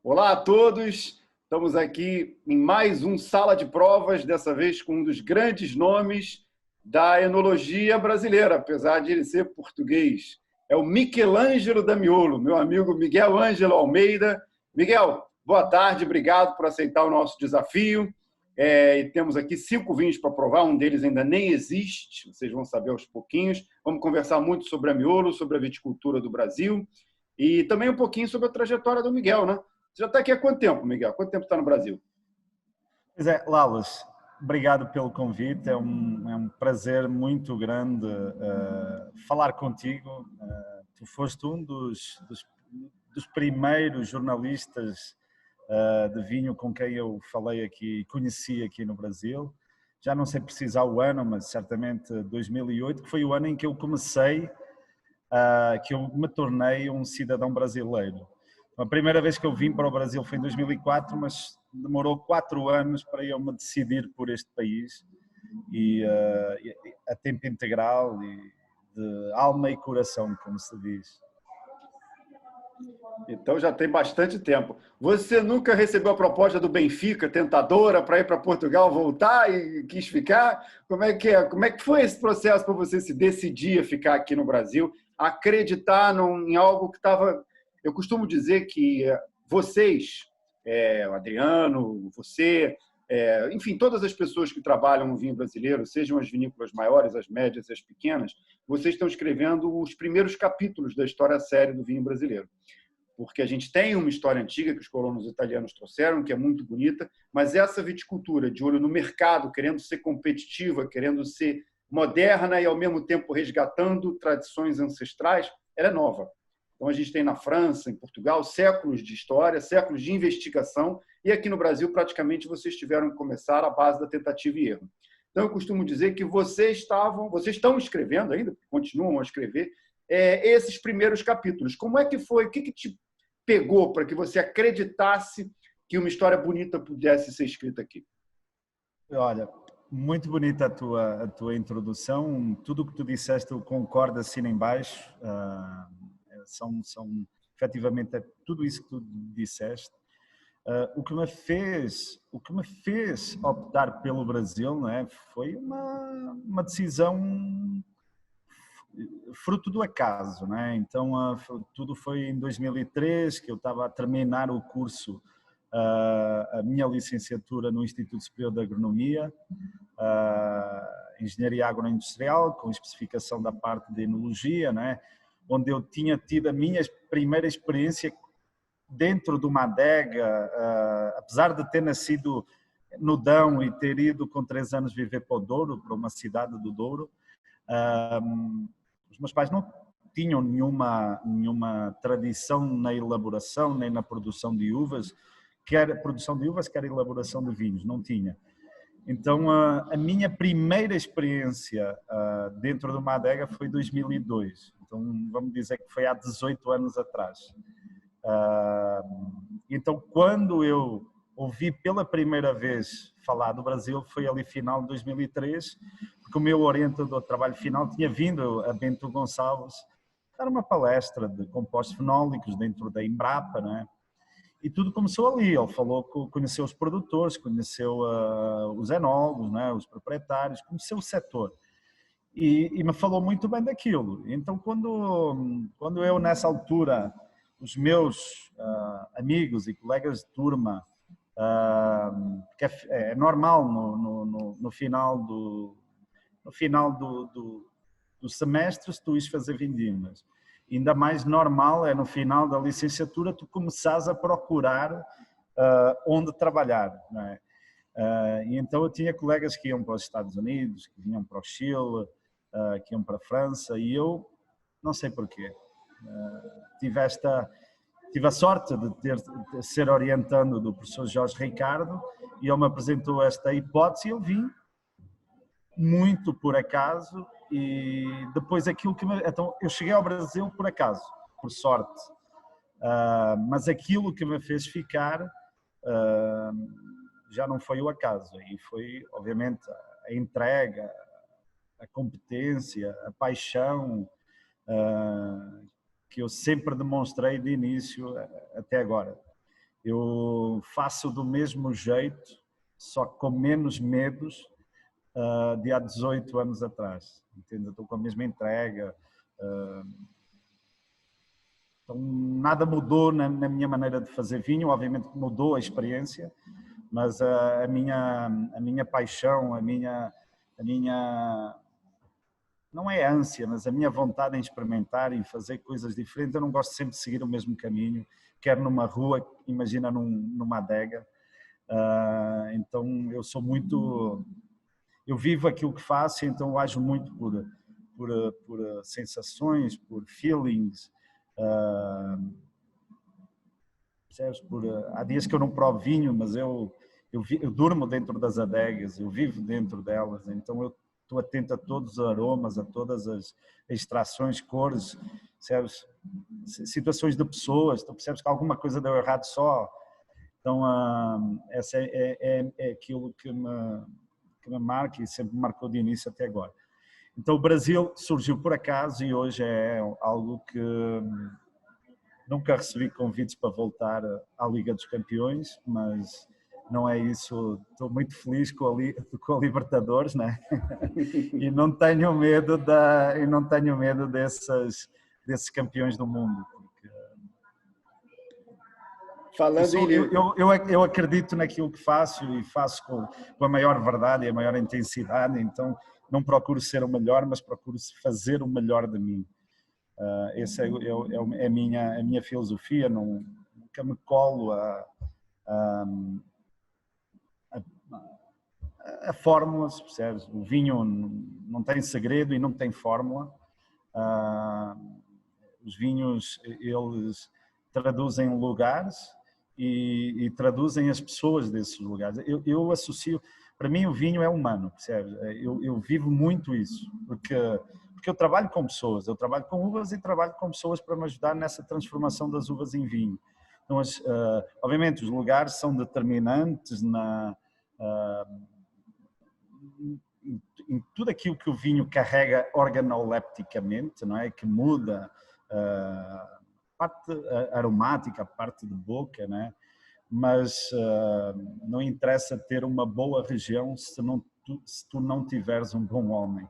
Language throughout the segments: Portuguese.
Olá a todos, estamos aqui em mais um Sala de Provas, dessa vez com um dos grandes nomes da enologia brasileira, apesar de ele ser português. É o Michelangelo Damiolo, meu amigo Miguel Ângelo Almeida. Miguel, boa tarde, obrigado por aceitar o nosso desafio. E temos aqui 5 vinhos para provar, um deles ainda nem existe, vocês vão saber aos pouquinhos. Vamos conversar muito sobre a Miolo, sobre a viticultura do Brasil e também um pouquinho sobre a trajetória do Miguel, né? Você já está aqui há quanto tempo, Miguel? Quanto tempo está no Brasil? Pois é, Lalas, obrigado pelo convite. É um prazer muito grande falar contigo. Tu foste um dos primeiros jornalistas de vinho com quem eu falei aqui, conheci aqui no Brasil. Já não sei precisar o ano, mas certamente 2008, que foi o ano em que eu comecei, que eu me tornei um cidadão brasileiro. A primeira vez que eu vim para o Brasil foi em 2004, mas demorou 4 anos para eu me decidir por este país e a tempo integral e de alma e coração, como se diz. Então já tem bastante tempo. Você nunca recebeu a proposta do Benfica, tentadora, para ir para Portugal, voltar e quis ficar? Como é que é? Como é que foi esse processo para você se decidir a ficar aqui no Brasil, acreditar em algo que estava... Eu costumo dizer que vocês, o Adriano, você, enfim, todas as pessoas que trabalham no vinho brasileiro, sejam as vinícolas maiores, as médias e as pequenas, vocês estão escrevendo os primeiros capítulos da história séria do vinho brasileiro. Porque a gente tem uma história antiga que os colonos italianos trouxeram, que é muito bonita, mas essa viticultura de olho no mercado, querendo ser competitiva, querendo ser moderna e, ao mesmo tempo, resgatando tradições ancestrais, ela é nova. Então, a gente tem na França, em Portugal, séculos de história, séculos de investigação, e aqui no Brasil, praticamente, vocês tiveram que começar à base da tentativa e erro. Então, eu costumo dizer que vocês estão escrevendo ainda, continuam a escrever, esses primeiros capítulos. Como é que foi? O que te pegou para que você acreditasse que uma história bonita pudesse ser escrita aqui? Olha, muito bonita a tua introdução. Tudo o que tu disseste eu concordo, assino em baixo. São efetivamente tudo isso que tu disseste. O que me fez optar pelo Brasil, não é, foi uma decisão fruto do acaso, não é? Então tudo foi em 2003 que eu estava a terminar o curso, a minha licenciatura no Instituto Superior de Agronomia, Engenharia Agroindustrial, com especificação da parte de enologia, não é? Onde eu tinha tido a minha primeira experiência dentro de uma adega, apesar de ter nascido no Dão e ter ido com 3 anos viver para o Douro, para uma cidade do Douro. Os meus pais não tinham nenhuma tradição na elaboração nem na produção de uvas, quer produção de uvas, quer elaboração de vinhos, não tinha. Então a minha primeira experiência dentro de uma adega foi em 2002, então vamos dizer que foi há 18 anos atrás. Então quando eu ouvi pela primeira vez falar do Brasil foi ali final de 2003, porque o meu orientador de trabalho final tinha vindo a Bento Gonçalves dar uma palestra de compostos fenólicos dentro da Embrapa, não é? E tudo começou ali. Ele falou que conheceu os produtores, conheceu os enólogos, não é? Os proprietários, conheceu o setor. E me falou muito bem daquilo. Então, quando eu, nessa altura, os meus amigos e colegas de turma, que é normal no final do semestre tu ires fazer vindimas. Ainda mais normal é no final da licenciatura tu começares a procurar onde trabalhar, não é? E então eu tinha colegas que iam para os Estados Unidos, que vinham para o Chile, que iam para a França, e eu não sei porquê. Tive a sorte de ser orientando do professor Jorge Ricardo e ele me apresentou esta hipótese e eu vim muito por acaso e depois então eu cheguei ao Brasil por acaso, por sorte, mas aquilo que me fez ficar já não foi o acaso, e foi obviamente a entrega, a competência, a paixão que eu sempre demonstrei de início até agora. eu faço do mesmo jeito, só com menos medos, de há 18 anos atrás. Entende? Estou com a mesma entrega. Então, nada mudou na minha maneira de fazer vinho. Obviamente mudou a experiência, mas a minha paixão, a minha não é ânsia, mas a minha vontade em experimentar e fazer coisas diferentes. Eu não gosto sempre de seguir o mesmo caminho, quer numa rua, imagina numa adega. Então eu sou muito, eu vivo aquilo que faço, então eu ajo muito por sensações, por feelings. Percebes? Há dias que eu não provo vinho, mas eu durmo dentro das adegas, eu vivo dentro delas, então eu estou atento a todos os aromas, a todas as extrações, cores, percebes? Situações de pessoas, tu percebes que alguma coisa deu errado só. Então, essa é aquilo que me marca e sempre me marcou de início até agora. Então, o Brasil surgiu por acaso e hoje é algo que nunca recebi convites para voltar à Liga dos Campeões, mas não é isso. Estou muito feliz com a Libertadores, né? E não tenho medo desses campeões do mundo. Eu acredito naquilo que faço e faço com a maior verdade e a maior intensidade, então não procuro ser o melhor, mas procuro fazer o melhor de mim. Essa é a minha filosofia, nunca me colo a fórmulas, percebes? O vinho não tem segredo e não tem fórmula. Os vinhos, eles traduzem lugares e traduzem as pessoas desses lugares. Eu associo, para mim o vinho é humano, percebes? Eu vivo muito isso, porque eu trabalho com pessoas, eu trabalho com uvas e trabalho com pessoas para me ajudar nessa transformação das uvas em vinho. Então, obviamente, os lugares são determinantes em tudo aquilo que o vinho carrega organolepticamente, não é? Que muda a parte aromática, a parte de boca, não é? Mas não interessa ter uma boa região se tu não tiveres um bom homem.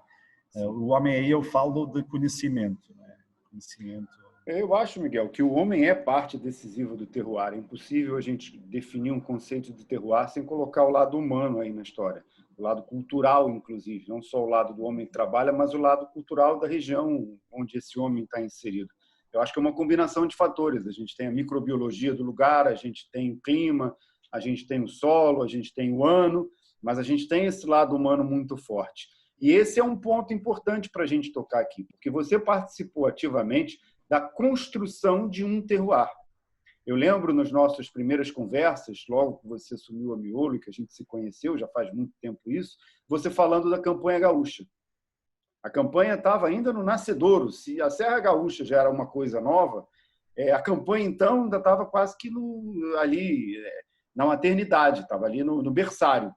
O homem aí eu falo de conhecimento, não é? Conhecimento. Eu acho, Miguel, que o homem é parte decisiva do terroir. É impossível a gente definir um conceito de terroir sem colocar o lado humano aí na história. O lado cultural, inclusive. Não só o lado do homem que trabalha, mas o lado cultural da região onde esse homem está inserido. Eu acho que é uma combinação de fatores. A gente tem a microbiologia do lugar, a gente tem o clima, a gente tem o solo, a gente tem o ano, mas a gente tem esse lado humano muito forte. E esse é um ponto importante para a gente tocar aqui, porque você participou ativamente da construção de um terroir. Eu lembro nas nossas primeiras conversas, logo que você assumiu a Miolo, que a gente se conheceu, já faz muito tempo isso, você falando da campanha gaúcha. A campanha estava ainda no nascedouro. Se a Serra Gaúcha já era uma coisa nova, a campanha, então, ainda estava quase que ali na maternidade, estava ali no berçário.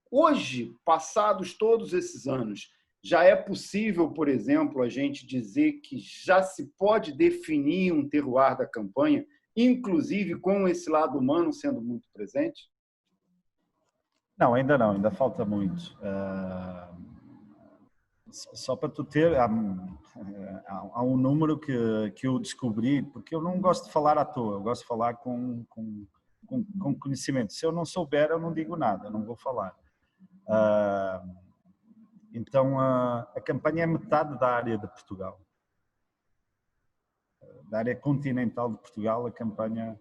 Hoje, passados todos esses anos, já é possível, por exemplo, a gente dizer que já se pode definir um terroir da campanha, inclusive com esse lado humano sendo muito presente? Não, ainda falta muito. Só para tu ter, há um número que eu descobri, porque eu não gosto de falar à toa, eu gosto de falar com conhecimento. Se eu não souber, eu não digo nada, eu não vou falar. Então, a campanha é metade da área de Portugal. Da área continental de Portugal, a campanha...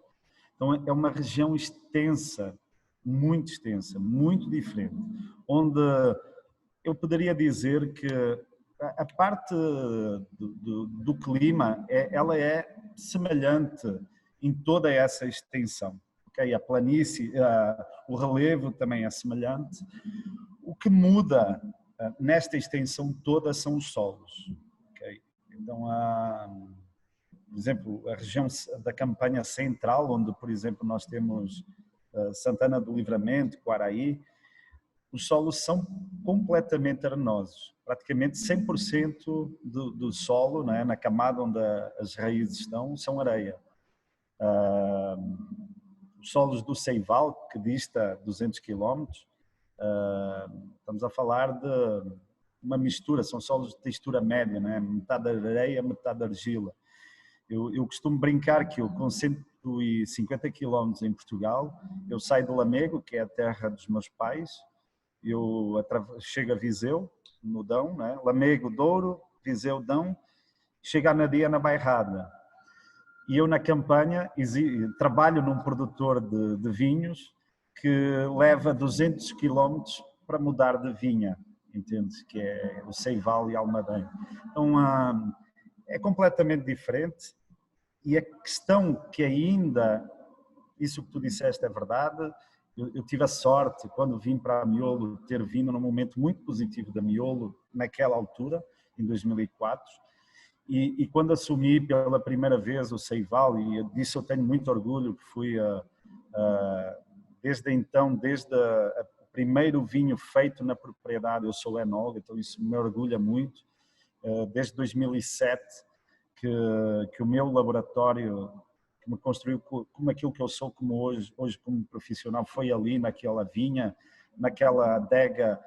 Então, é uma região extensa, muito diferente, onde eu poderia dizer que a parte do clima, ela é semelhante em toda essa extensão. Okay? A planície, o relevo também é semelhante. O que muda nesta extensão toda são os solos. Okay? Então, por exemplo, a região da campanha central, onde, por exemplo, nós temos Santana do Livramento, Quaraí, os solos são completamente arenosos. Praticamente 100% do solo, né, na camada onde as raízes estão, são areia. Os solos do Ceival, que dista 200 quilómetros, estamos a falar de uma mistura, são solos de textura média, né? Metade areia, metade argila. Eu costumo brincar que eu, com 150 quilómetros em Portugal, eu saio de Lamego, que é a terra dos meus pais, eu chego a Viseu, no Dão, né? Lamego, Douro, Viseu, Dão, chego a Nadia, na Bairrada. E eu, na campanha, trabalho num produtor de vinhos que leva 200 quilómetros para mudar de vinha, entende? Que é o Ceival e Almaden. Então, é completamente diferente. E a questão que ainda, isso que tu disseste é verdade, eu tive a sorte, quando vim para a Miolo, ter vindo num momento muito positivo da Miolo, naquela altura, em 2004, e quando assumi pela primeira vez o Ceival, e disso eu tenho muito orgulho, que fui desde então, desde o primeiro vinho feito na propriedade, eu sou enólogo, então isso me orgulha muito, desde 2007, que o meu laboratório, que me construiu como aquilo que eu sou como hoje como profissional, foi ali naquela vinha, naquela adega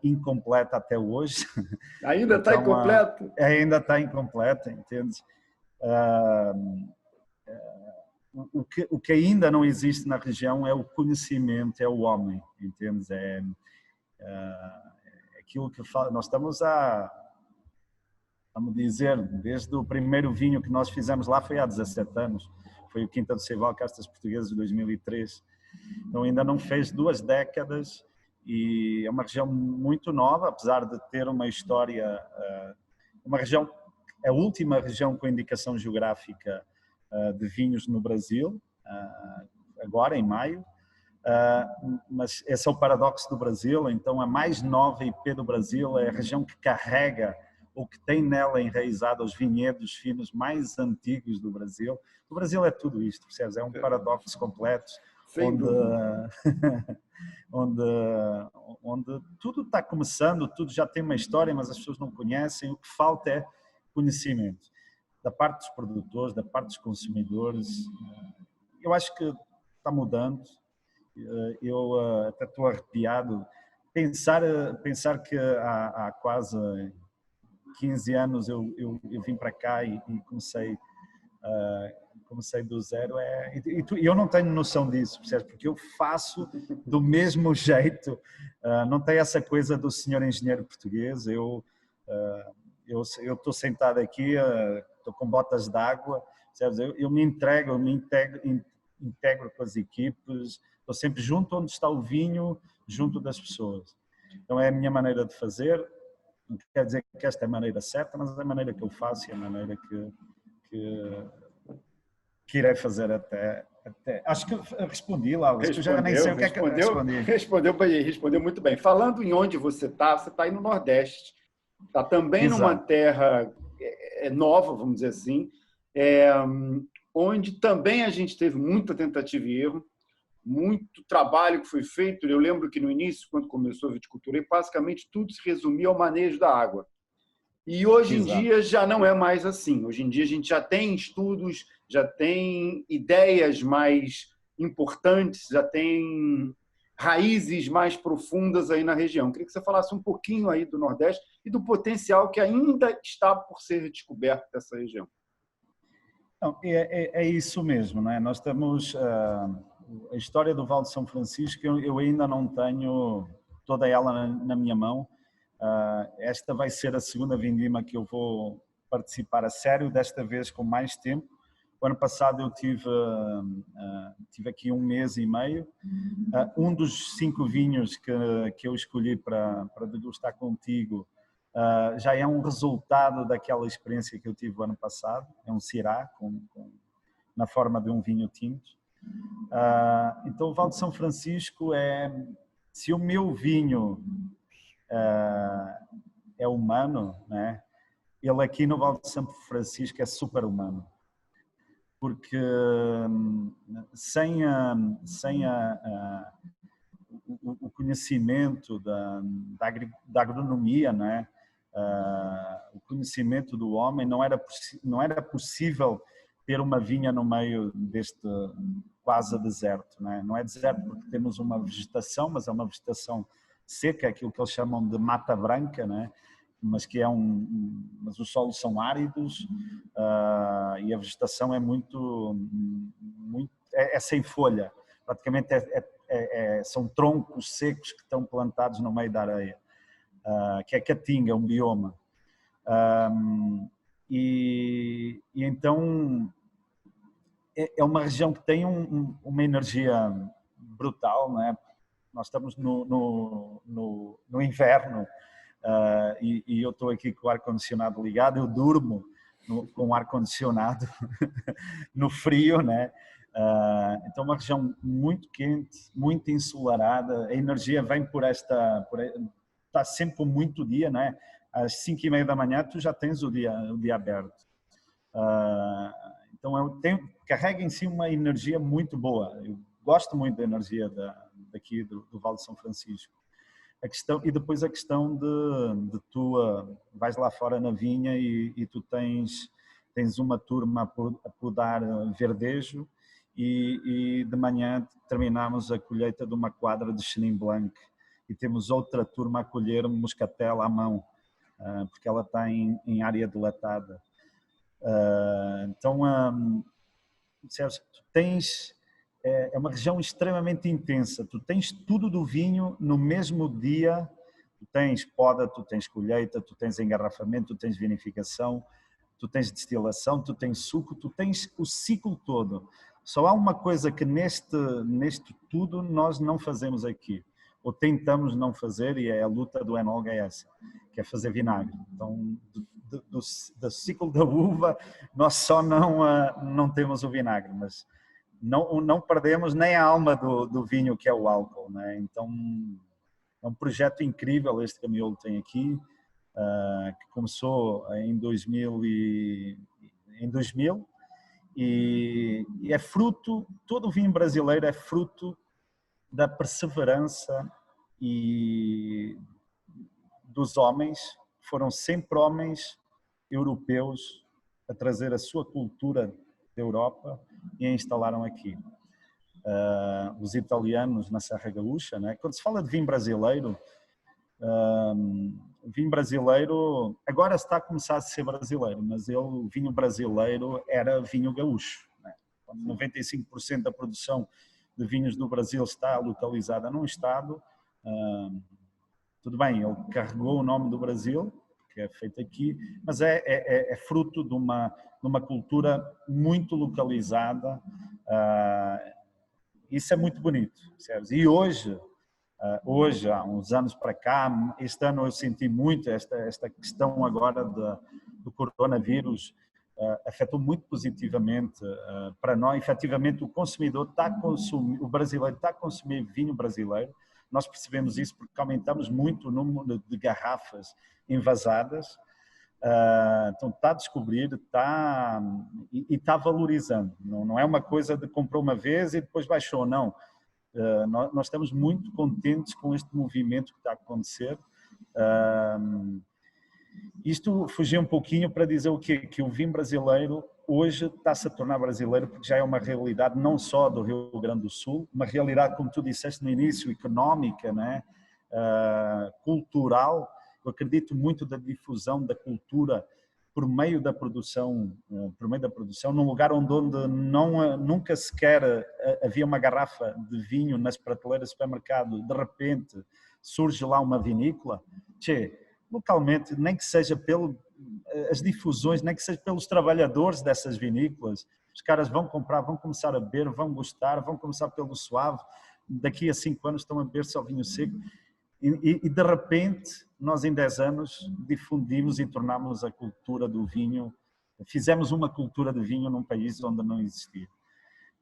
incompleta até hoje. Ainda está então, incompleto? Ainda está incompleta, entende? O que ainda não existe na região é o conhecimento, é o homem, entende? É aquilo que nós estamos vamos dizer, desde o primeiro vinho que nós fizemos lá foi há 17 anos, foi o Quinta do Ceival Castas Portuguesas de 2003, então ainda não fez 2 décadas e é uma região muito nova, apesar de ter uma história, uma região, a última região com indicação geográfica de vinhos no Brasil, agora em maio, mas esse é o paradoxo do Brasil, então a mais nova IP do Brasil é a região que carrega ou que tem nela enraizado os vinhedos finos mais antigos do Brasil. O Brasil é tudo isto, percebes? É um paradoxo completo, onde tudo está começando, tudo já tem uma história, mas as pessoas não conhecem. O que falta é conhecimento, da parte dos produtores, da parte dos consumidores. Eu acho que está mudando. Eu até estou arrepiado. Pensar que há quase 15 anos eu vim para cá e comecei do zero, e eu não tenho noção disso, percebes? Porque eu faço do mesmo jeito, não tem essa coisa do senhor engenheiro português, eu estou sentado aqui, estou com botas d'água, percebes? Eu me integro com as equipes, estou sempre junto onde está o vinho, junto das pessoas. Então é a minha maneira de fazer. Não quer dizer que esta é a maneira certa, mas é a maneira que eu faço e a maneira que irei fazer até. Acho que respondi lá, que eu já nem sei o que é que eu respondi. Respondeu muito bem. Falando em onde você está aí no Nordeste. Está também Exato. Numa terra nova, vamos dizer assim, onde também a gente teve muita tentativa e erro, muito trabalho que foi feito. Eu lembro que no início, quando começou a viticultura, basicamente tudo se resumia ao manejo da água. E hoje em dia já não é mais assim. Hoje em dia a gente já tem estudos, já tem ideias mais importantes, já tem raízes mais profundas aí na região. Queria que você falasse um pouquinho aí do Nordeste e do potencial que ainda está por ser descoberto dessa região. Não, é isso mesmo, não é? Nós estamos... a história do Vale de São Francisco, eu ainda não tenho toda ela na minha mão. Esta vai ser a segunda vindima que eu vou participar a sério, desta vez com mais tempo. O ano passado eu tive aqui 1 mês e meio. Um dos 5 vinhos que eu escolhi para degustar contigo já é um resultado daquela experiência que eu tive o ano passado. É um Syrah, na forma de um vinho tinto. Então o Vale de São Francisco se o meu vinho é humano, né? Ele aqui no Vale de São Francisco é super humano, porque sem o conhecimento da agronomia, né? O conhecimento do homem, não era possível ter uma vinha no meio deste quase deserto, não é? Não é deserto porque temos uma vegetação, mas é uma vegetação seca, aquilo que eles chamam de mata branca, não é? Mas que mas os solos são áridos e a vegetação é é sem folha, praticamente são troncos secos que estão plantados no meio da areia, que é caatinga, um bioma. E então é uma região que tem uma energia brutal, não é? Nós estamos no inverno e eu estou aqui com o ar-condicionado ligado, eu durmo com o ar-condicionado no frio, né? Então uma região muito quente, muito ensolarada, a energia vem está sempre muito dia, né? Às 5h30 da manhã tu já tens o dia aberto. Então carrega em si uma energia muito boa. Eu gosto muito da energia daqui do Vale de São Francisco. E depois a questão de tu vais lá fora na vinha e tu tens uma turma a podar verdejo e de manhã terminamos a colheita de uma quadra de Chenin Blanc e temos outra turma a colher moscatel à mão, porque ela está em área dilatada. Então, Sérgio, tu tens... É uma região extremamente intensa. Tu tens tudo do vinho no mesmo dia. Tu tens poda, tu tens colheita, tu tens engarrafamento, tu tens vinificação, tu tens destilação, tu tens suco, tu tens o ciclo todo. Só há uma coisa que neste tudo nós não fazemos aqui, ou tentamos não fazer, e é a luta do enólogo é essa, que é fazer vinagre. Então, do ciclo da uva, nós só não temos o vinagre, mas não perdemos nem a alma do vinho, que é o álcool, né? Então é um projeto incrível este que a Miolo tem aqui, que começou em 2000 e é fruto, todo o vinho brasileiro é fruto da perseverança e dos homens, foram sempre homens europeus a trazer a sua cultura da Europa e a instalaram aqui. Os italianos na Serra Gaúcha, né? Quando se fala de vinho brasileiro, agora está a começar a ser brasileiro, mas o vinho brasileiro era vinho gaúcho, né? 95% da produção de vinhos do Brasil está localizada num estado. Tudo bem, ele carregou o nome do Brasil, que é feito aqui, mas é fruto de uma cultura muito localizada. Isso é muito bonito, percebes? E hoje, há uns anos para cá, este ano eu senti muito esta questão agora do coronavírus, afetou muito positivamente para nós. Efetivamente, o consumidor o brasileiro está a consumir vinho brasileiro. Nós percebemos isso porque aumentamos muito o número de garrafas envasadas. Então está a descobrir, e está valorizando. Não é uma coisa de comprou uma vez e depois baixou, não. Nós estamos muito contentes com este movimento que está a acontecer. Isto fugiu um pouquinho para dizer o quê? Que o vinho brasileiro hoje está-se a tornar brasileiro porque já é uma realidade não só do Rio Grande do Sul, uma realidade, como tu disseste no início, económica, né? Cultural. Eu acredito muito da difusão da cultura por meio da produção, num lugar onde nunca sequer havia uma garrafa de vinho nas prateleiras do supermercado, de repente surge lá uma vinícola. Localmente, nem que seja as difusões, nem que seja pelos trabalhadores dessas vinícolas, os caras vão comprar, vão começar a beber, vão gostar, vão começar pelo suave, daqui a 5 anos estão a beber só vinho seco. E de repente, nós em 10 anos difundimos e tornámos a cultura do vinho, fizemos uma cultura de vinho num país onde não existia.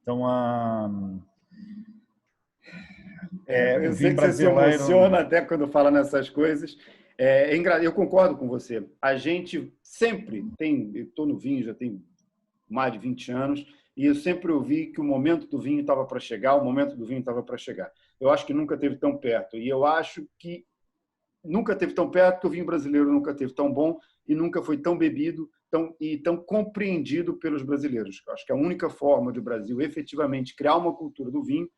Então, eu sei que você se emociona até quando fala nessas coisas. Eu concordo com você. A gente sempre eu estou no vinho, já tem mais de 20 anos, e eu sempre ouvi que o momento do vinho estava para chegar, Eu acho que nunca esteve tão perto. E eu acho que nunca esteve tão perto, que o vinho brasileiro nunca esteve tão bom e nunca foi tão bebido tão compreendido pelos brasileiros. Eu acho que a única forma de o Brasil efetivamente criar uma cultura do vinho,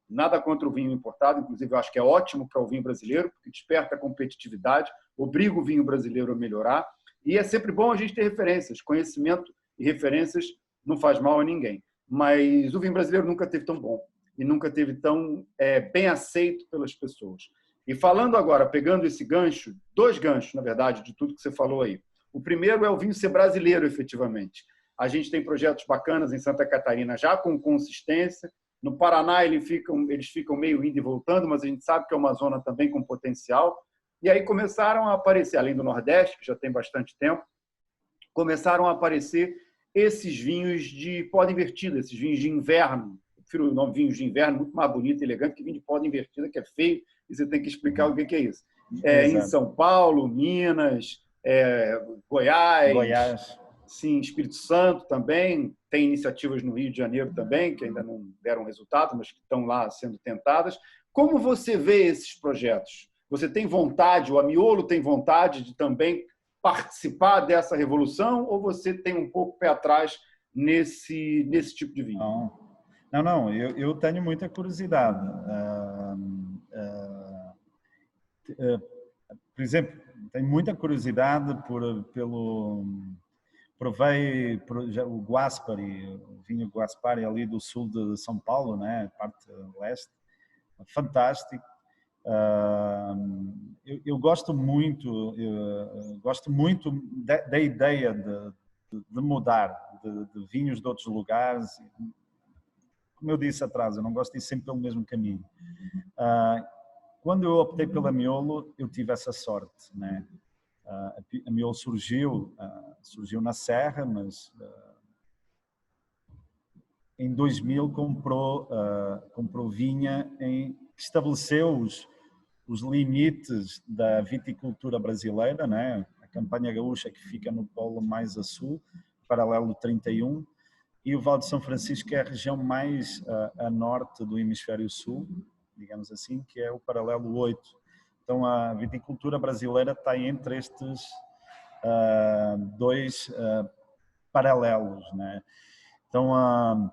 nada contra o vinho importado, inclusive eu acho que é ótimo para o vinho brasileiro, porque desperta a competitividade, obriga o vinho brasileiro a melhorar, e é sempre bom a gente ter referências, conhecimento e referências não faz mal a ninguém. Mas o vinho brasileiro nunca teve tão bom e nunca teve tão bem aceito pelas pessoas. E falando agora, pegando esse gancho, dois ganchos, na verdade, de tudo que você falou aí. O primeiro é o vinho ser brasileiro, efetivamente. A gente tem projetos bacanas em Santa Catarina já com consistência. No Paraná eles ficam meio indo e voltando, mas a gente sabe que é uma zona também com potencial. E aí começaram a aparecer, além do Nordeste, que já tem bastante tempo, começaram a aparecer esses vinhos de poda invertida, esses vinhos de inverno. Eu prefiro o nome vinhos de inverno, muito mais bonito e elegante que vinho de poda invertida, que é feio, e você tem que explicar o que é isso. Em São Paulo, Minas, Goiás, sim, Espírito Santo também, tem iniciativas no Rio de Janeiro também, que ainda não deram resultado, mas que estão lá sendo tentadas. Como você vê esses projetos? Você tem vontade, o Amiolo tem vontade de também participar dessa revolução, ou você tem um pouco pé atrás nesse tipo de vinho? Não, eu tenho muita curiosidade. Por exemplo, tenho muita curiosidade provei o Guaspari, o vinho Guaspari ali do sul de São Paulo, né, parte leste, fantástico. Eu gosto muito da ideia de mudar de vinhos de outros lugares. Como eu disse atrás, eu não gosto de ir sempre pelo mesmo caminho. Quando eu optei pela Amiolo, eu tive essa sorte, né? A Amiolo surgiu na Serra, mas em 2000 comprou vinha, estabeleceu os limites da viticultura brasileira, né? A Campanha Gaúcha, que fica no polo mais a sul, paralelo 31, e o Vale de São Francisco, que é a região mais a norte do hemisfério sul, digamos assim, que é o paralelo 8. Então a viticultura brasileira está entre estes dois paralelos, né? Então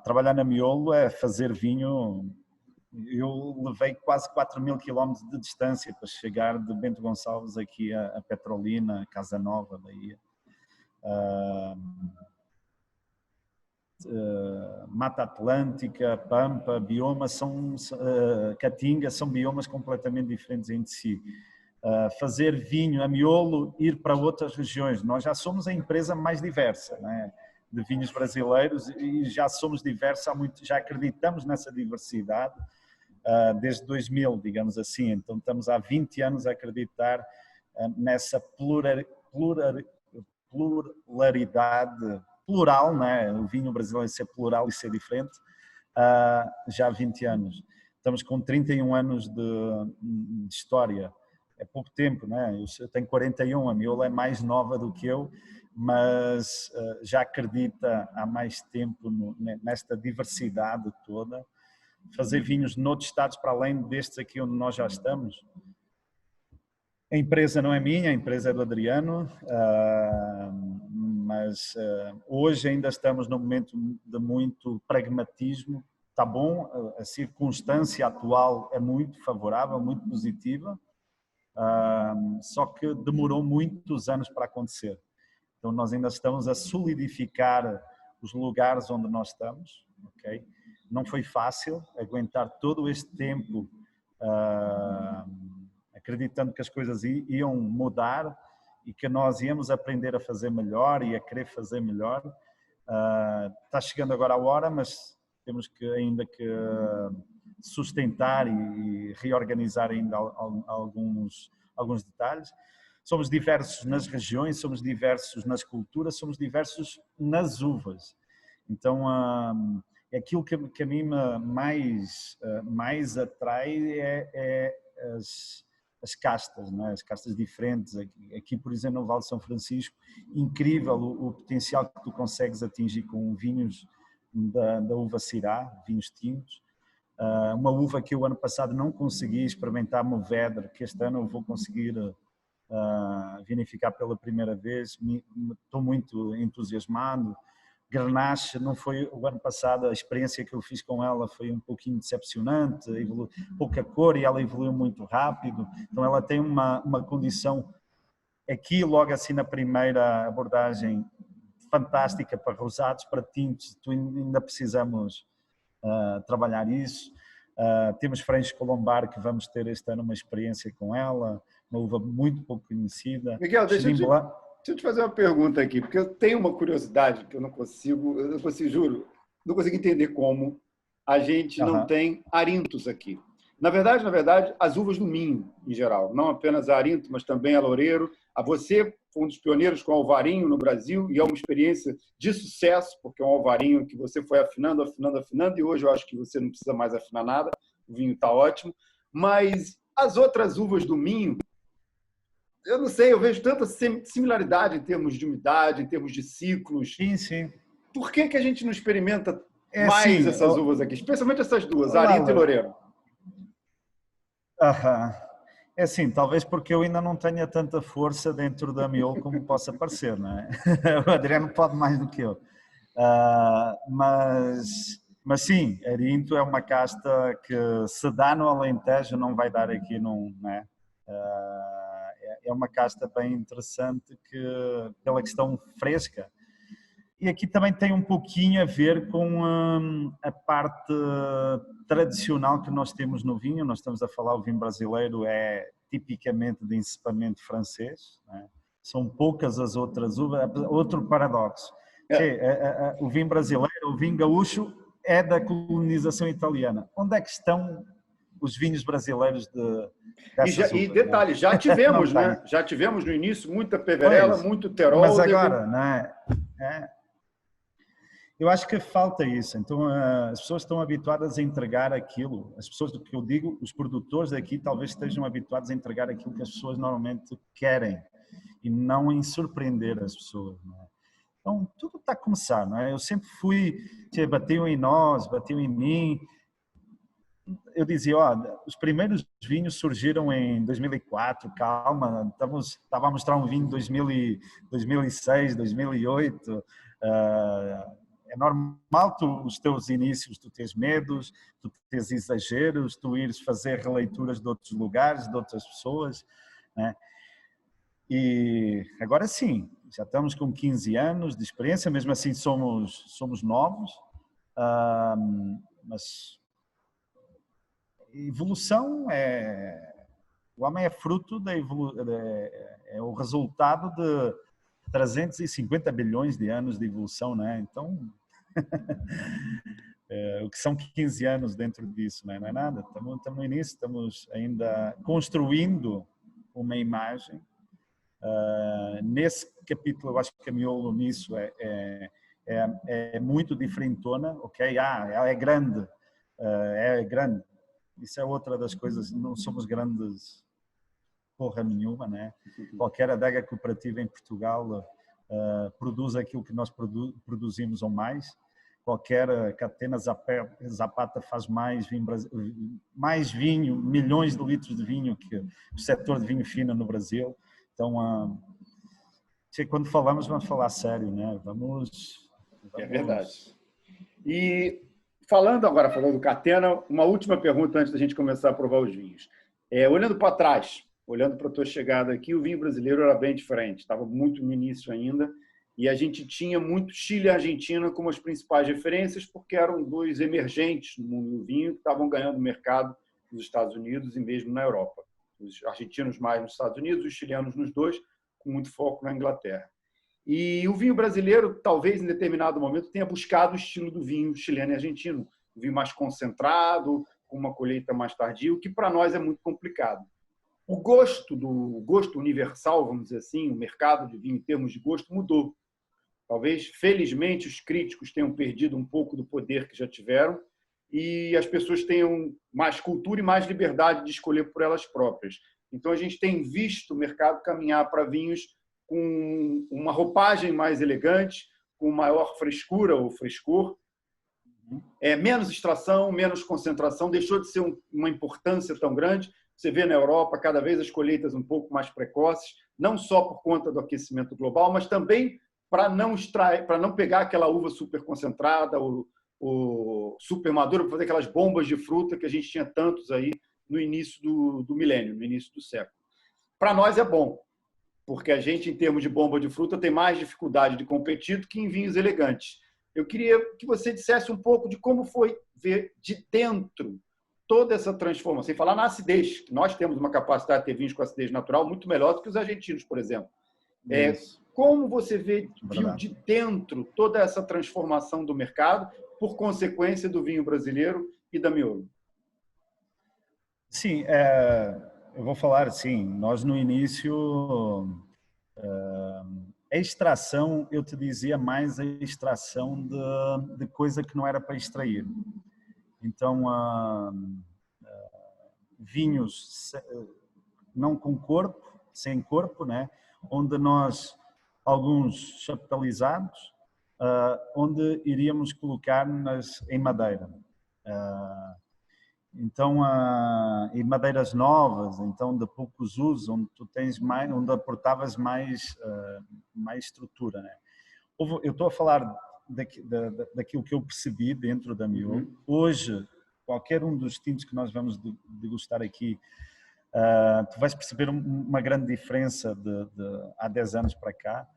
trabalhar na Amiolo é fazer vinho. Eu levei quase 4.000 quilómetros de distância para chegar de Bento Gonçalves aqui a Petrolina, Casa Nova, Bahia. Mata Atlântica, Pampa, biomas Caatinga, são biomas completamente diferentes entre si. Fazer vinho, Amiolo, ir para outras regiões. Nós já somos a empresa mais diversa, né, de vinhos brasileiros, e já somos diversos há muito, já acreditamos nessa diversidade desde 2000, digamos assim. Então estamos há 20 anos a acreditar nessa pluralidade, plural, né? O vinho brasileiro ser plural e ser diferente, já há 20 anos. Estamos com 31 anos de história. É pouco tempo, né? Eu tenho 41, a Amiolo é mais nova do que eu, mas já acredita há mais tempo nesta diversidade toda. Fazer vinhos noutros estados para além destes aqui onde nós já estamos. A empresa não é minha, a empresa é do Adriano, mas hoje ainda estamos num momento de muito pragmatismo. Está bom, a circunstância atual é muito favorável, muito positiva, só que demorou muitos anos para acontecer. Então nós ainda estamos a solidificar os lugares onde nós estamos, ok? Não foi fácil aguentar todo este tempo acreditando que as coisas iam mudar e que nós íamos aprender a fazer melhor e a querer fazer melhor. Está chegando agora a hora, mas temos ainda que sustentar e reorganizar ainda alguns detalhes. Somos diversos nas regiões, somos diversos nas culturas, somos diversos nas uvas. Então, aquilo que a mim mais atrai é as castas, não é? As castas diferentes. Aqui, por exemplo, no Vale de São Francisco, incrível o potencial que tu consegues atingir com vinhos da uva Syrah, vinhos tintos. Uma uva que eu ano passado não consegui experimentar, Mourvèdre, que este ano eu vou conseguir vinificar pela primeira vez, estou muito entusiasmado. Grenache não foi o ano passado, a experiência que eu fiz com ela foi um pouquinho decepcionante, pouca cor e ela evoluiu muito rápido, então ela tem uma condição aqui logo assim na primeira abordagem fantástica para rosados, para tintos, ainda precisamos trabalhar isso. Temos Freixo Colombar que vamos ter este ano uma experiência com ela, uma uva muito pouco conhecida. Miguel, deixa eu te fazer uma pergunta aqui, porque eu tenho uma curiosidade que eu não consigo, juro, não consigo entender como a gente não tem arintos aqui. Na verdade, as uvas do Minho, em geral, não apenas a arinto, mas também a loureiro. Você foi um dos pioneiros com o alvarinho no Brasil e é uma experiência de sucesso, porque é um alvarinho que você foi afinando, e hoje eu acho que você não precisa mais afinar nada, o vinho está ótimo. Mas as outras uvas do Minho, eu não sei, eu vejo tanta similaridade em termos de umidade, em termos de ciclos. Sim, sim. Por que a gente não experimenta mais essas uvas aqui? Especialmente essas duas, arinto e loureiro. É assim, talvez porque eu ainda não tenha tanta força dentro da miolo como possa parecer, não é? O Adriano pode mais do que eu. Mas sim, Arinto é uma casta que se dá no Alentejo não vai dar aqui, não é? É uma casta bem interessante pela questão fresca. E aqui também tem um pouquinho a ver com a parte tradicional que nós temos no vinho. Nós estamos a falar, o vinho brasileiro é tipicamente de encepamento francês, não é? São poucas as outras uvas. Outro paradoxo. O vinho brasileiro, o vinho gaúcho, é da colonização italiana. Onde é que estão os vinhos brasileiros dessas uvas? E detalhe, já tivemos, né? Já tivemos no início muita Peverella, muito Terol. Mas agora, não é? Eu acho que falta isso. Então, as pessoas estão habituadas a entregar aquilo. As pessoas, do que eu digo, os produtores daqui talvez estejam habituados a entregar aquilo que as pessoas normalmente querem e não em surpreender as pessoas, não é? Então, tudo está a começar, não é? Eu sempre batiam em nós, batiam em mim. Eu dizia, os primeiros vinhos surgiram em 2004, calma, estava a mostrar um vinho de 2006, 2008. É normal os teus inícios, tu tens medos, tu tens exageros, tu ires fazer releituras de outros lugares, de outras pessoas, né? E agora sim, já estamos com 15 anos de experiência, mesmo assim somos novos, mas evolução o homem é fruto é o resultado de 350 bilhões de anos de evolução, né? Então, o que são 15 anos dentro disso, né? Não é nada. Estamos no início, estamos ainda construindo uma imagem. Nesse capítulo, eu acho que a miolo nisso é muito diferentona, ok? Ela é grande, Isso é outra das coisas, não somos grandes porra nenhuma, né? Qualquer adega cooperativa em Portugal produz aquilo que nós produzimos ou mais. Qualquer catena Zapata faz mais vinho, milhões de litros de vinho que o setor de vinho fino no Brasil. Então, quando falamos, vamos falar sério, né? Vamos... É verdade. E falando do Catena, uma última pergunta antes da gente começar a provar os vinhos. Olhando para trás, olhando para a tua chegada aqui, o vinho brasileiro era bem diferente, estava muito no início ainda, e a gente tinha muito Chile e Argentina como as principais referências, porque eram dois emergentes no mundo do vinho que estavam ganhando mercado nos Estados Unidos e mesmo na Europa. Os argentinos mais nos Estados Unidos, os chilenos nos dois, com muito foco na Inglaterra. E o vinho brasileiro, talvez em determinado momento, tenha buscado o estilo do vinho chileno e argentino, um vinho mais concentrado, com uma colheita mais tardia, o que para nós é muito complicado. O gosto universal, vamos dizer assim, o mercado de vinho em termos de gosto mudou. Talvez, felizmente, os críticos tenham perdido um pouco do poder que já tiveram e as pessoas tenham mais cultura e mais liberdade de escolher por elas próprias. Então, a gente tem visto o mercado caminhar para vinhos com uma roupagem mais elegante, com maior frescura ou frescor, menos extração, menos concentração, deixou de ser uma importância tão grande, Você vê na Europa cada vez as colheitas um pouco mais precoces, não só por conta do aquecimento global, mas também para não extrair, para não pegar aquela uva super concentrada, o super madura, para fazer aquelas bombas de fruta que a gente tinha tantos aí no início do milênio, no início do século. Para nós é bom, porque a gente, em termos de bomba de fruta, tem mais dificuldade de competir do que em vinhos elegantes. Eu queria que você dissesse um pouco de como foi ver de dentro toda essa transformação, sem falar na acidez. Nós temos uma capacidade de ter vinhos com acidez natural muito melhor do que os argentinos, por exemplo. Como você viu de dentro toda essa transformação do mercado por consequência do vinho brasileiro e da Miolo? Sim, eu vou falar assim, nós no início, a extração, eu te dizia mais a extração de coisa que não era para extrair. Então, vinhos não com corpo, sem corpo, né? Onde nós, alguns chaptalizados, onde iríamos colocar em madeira. Então, e madeiras novas, então de poucos usos, onde tu tens mais, onde aportavas mais estrutura, né? Eu estou a falar daquilo que eu percebi dentro da Miolo. Hoje, qualquer um dos tintos que nós vamos degustar aqui, tu vais perceber uma grande diferença há 10 anos para cá.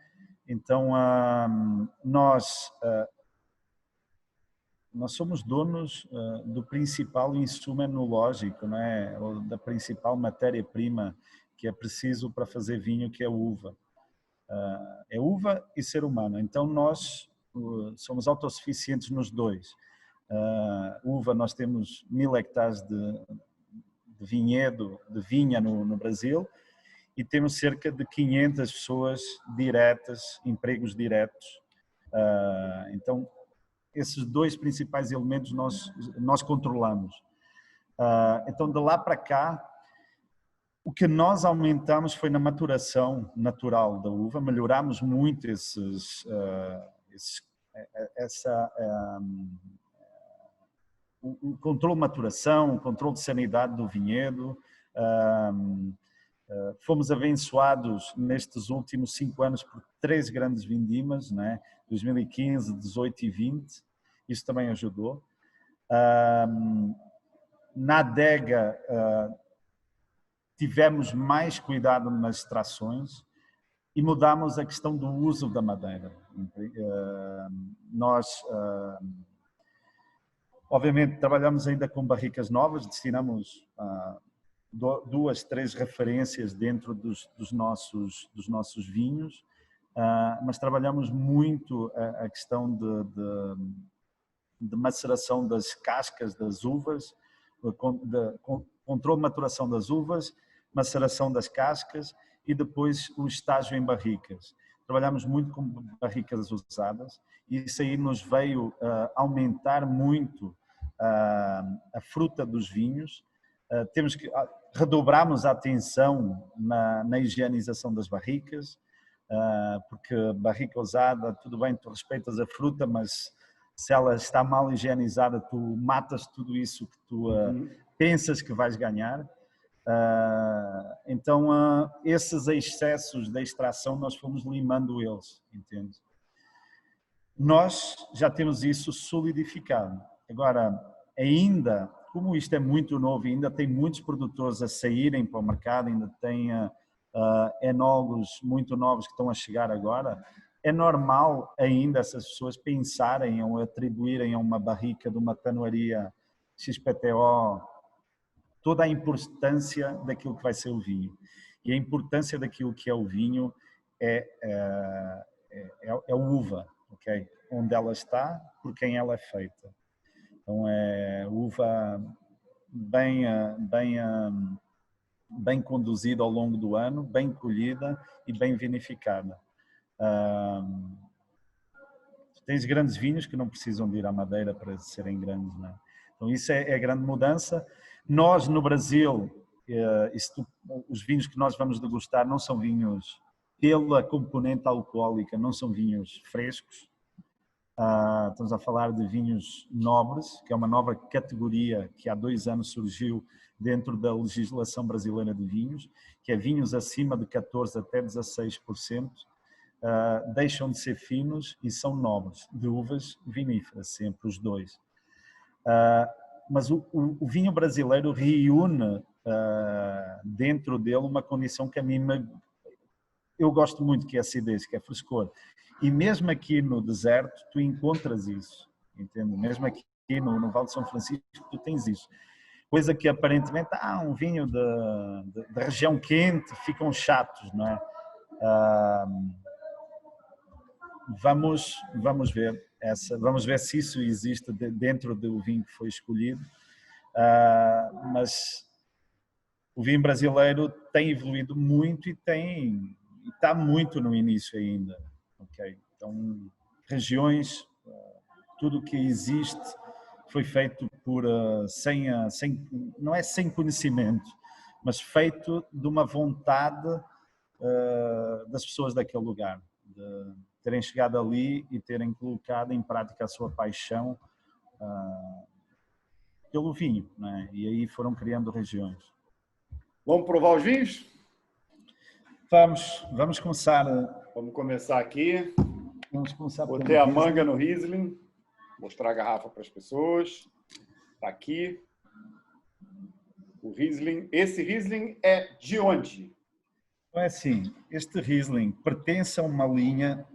Então, nós somos donos do principal insumo enológico, não é? Ou da principal matéria-prima que é preciso para fazer vinho, que é a uva. É uva e ser humano. Então, nós somos autossuficientes nos dois. Uva, nós temos 1000 hectares de vinhedo, de vinha no Brasil, e temos cerca de 500 pessoas diretas, empregos diretos. Então, esses dois principais elementos nós controlamos. Então, de lá para cá, o que nós aumentamos foi na maturação natural da uva, melhoramos muito o controle de maturação, o controle de sanidade do vinhedo. Fomos abençoados nestes últimos 5 anos por 3 grandes vindimas, né? 2015, 18 e 20, isso também ajudou. Na adega tivemos mais cuidado nas extrações e mudamos a questão do uso da madeira. Nós, obviamente, trabalhamos ainda com barricas novas, destinamos 2, 3 referências dentro dos nossos vinhos, mas trabalhamos muito a questão de maceração das cascas das uvas, controle de maturação das uvas, maceração das cascas e depois o estágio em barricas. Trabalhamos muito com barricas usadas e isso aí nos veio aumentar muito a fruta dos vinhos. Temos que redobrarmos a atenção na higienização das barricas, porque barrica usada, tudo bem, tu respeitas a fruta, mas se ela está mal higienizada, tu matas tudo isso que tu pensas que vais ganhar. Então, esses excessos da extração, nós fomos limando eles, entende? Nós já temos isso solidificado. Agora, ainda, como isto é muito novo, ainda tem muitos produtores a saírem para o mercado, ainda tem enólogos muito novos que estão a chegar agora, é normal ainda essas pessoas pensarem ou atribuírem a uma barrica de uma tanoaria XPTO toda a importância daquilo que vai ser o vinho. E a importância daquilo que é o vinho é a uva, ok? Onde ela está, por quem ela é feita. Então é uva bem conduzida ao longo do ano, bem colhida e bem vinificada. Tens grandes vinhos que não precisam de ir à madeira para serem grandes, não é? Então isso é a grande mudança. Nós no Brasil, os vinhos que nós vamos degustar não são vinhos pela componente alcoólica, não são vinhos frescos. Estamos a falar de vinhos nobres, que é uma nova categoria que há 2 anos surgiu dentro da legislação brasileira de vinhos, que é vinhos acima de 14% até 16%, deixam de ser finos e são nobres, de uvas viníferas, sempre os dois. Mas o vinho brasileiro reúne dentro dele uma condição que a mim eu gosto muito, que é acidez, que é frescor. E mesmo aqui no deserto, tu encontras isso, entende? Mesmo aqui no Vale de São Francisco, tu tens isso. Coisa que aparentemente, um vinho da região quente, ficam chatos, não é? Vamos ver vamos ver se isso existe dentro do vinho que foi escolhido. Mas o vinho brasileiro tem evoluído muito e está muito no início ainda. Okay? Então, regiões, tudo o que existe foi feito não é sem conhecimento, mas feito de uma vontade das pessoas daquele lugar, de terem chegado ali e terem colocado em prática a sua paixão pelo vinho, não é? E aí foram criando regiões. Vamos provar os vinhos? Vamos começar. Vamos começar aqui. Vamos começar. Botei a manga no Riesling. Mostrar a garrafa para as pessoas. Está aqui. O Riesling. Esse Riesling é de onde? É assim, este Riesling pertence a uma linha...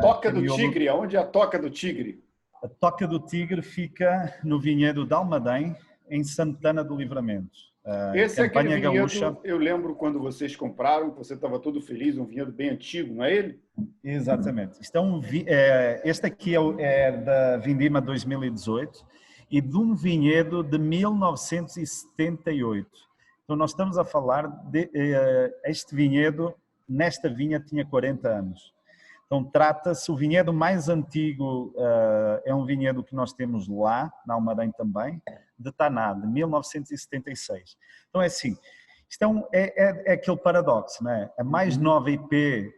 Toca do Tigre. Aonde é a Toca do Tigre? A Toca do Tigre fica no vinhedo de Almadém, em Santana do Livramento. Esse é aquele vinhedo, gaúcha. Eu lembro quando vocês compraram, você estava todo feliz, um vinhedo bem antigo, não é ele? Exatamente. Este aqui é da Vindima 2018 e de um vinhedo de 1978. Então nós estamos a falar de este vinhedo, nesta vinha tinha 40 anos. Então trata-se, o vinhedo mais antigo é um vinhedo que nós temos lá, na Almadém também, de Taná, de 1976. Então é assim, isto é aquele paradoxo, não é? A mais nova IP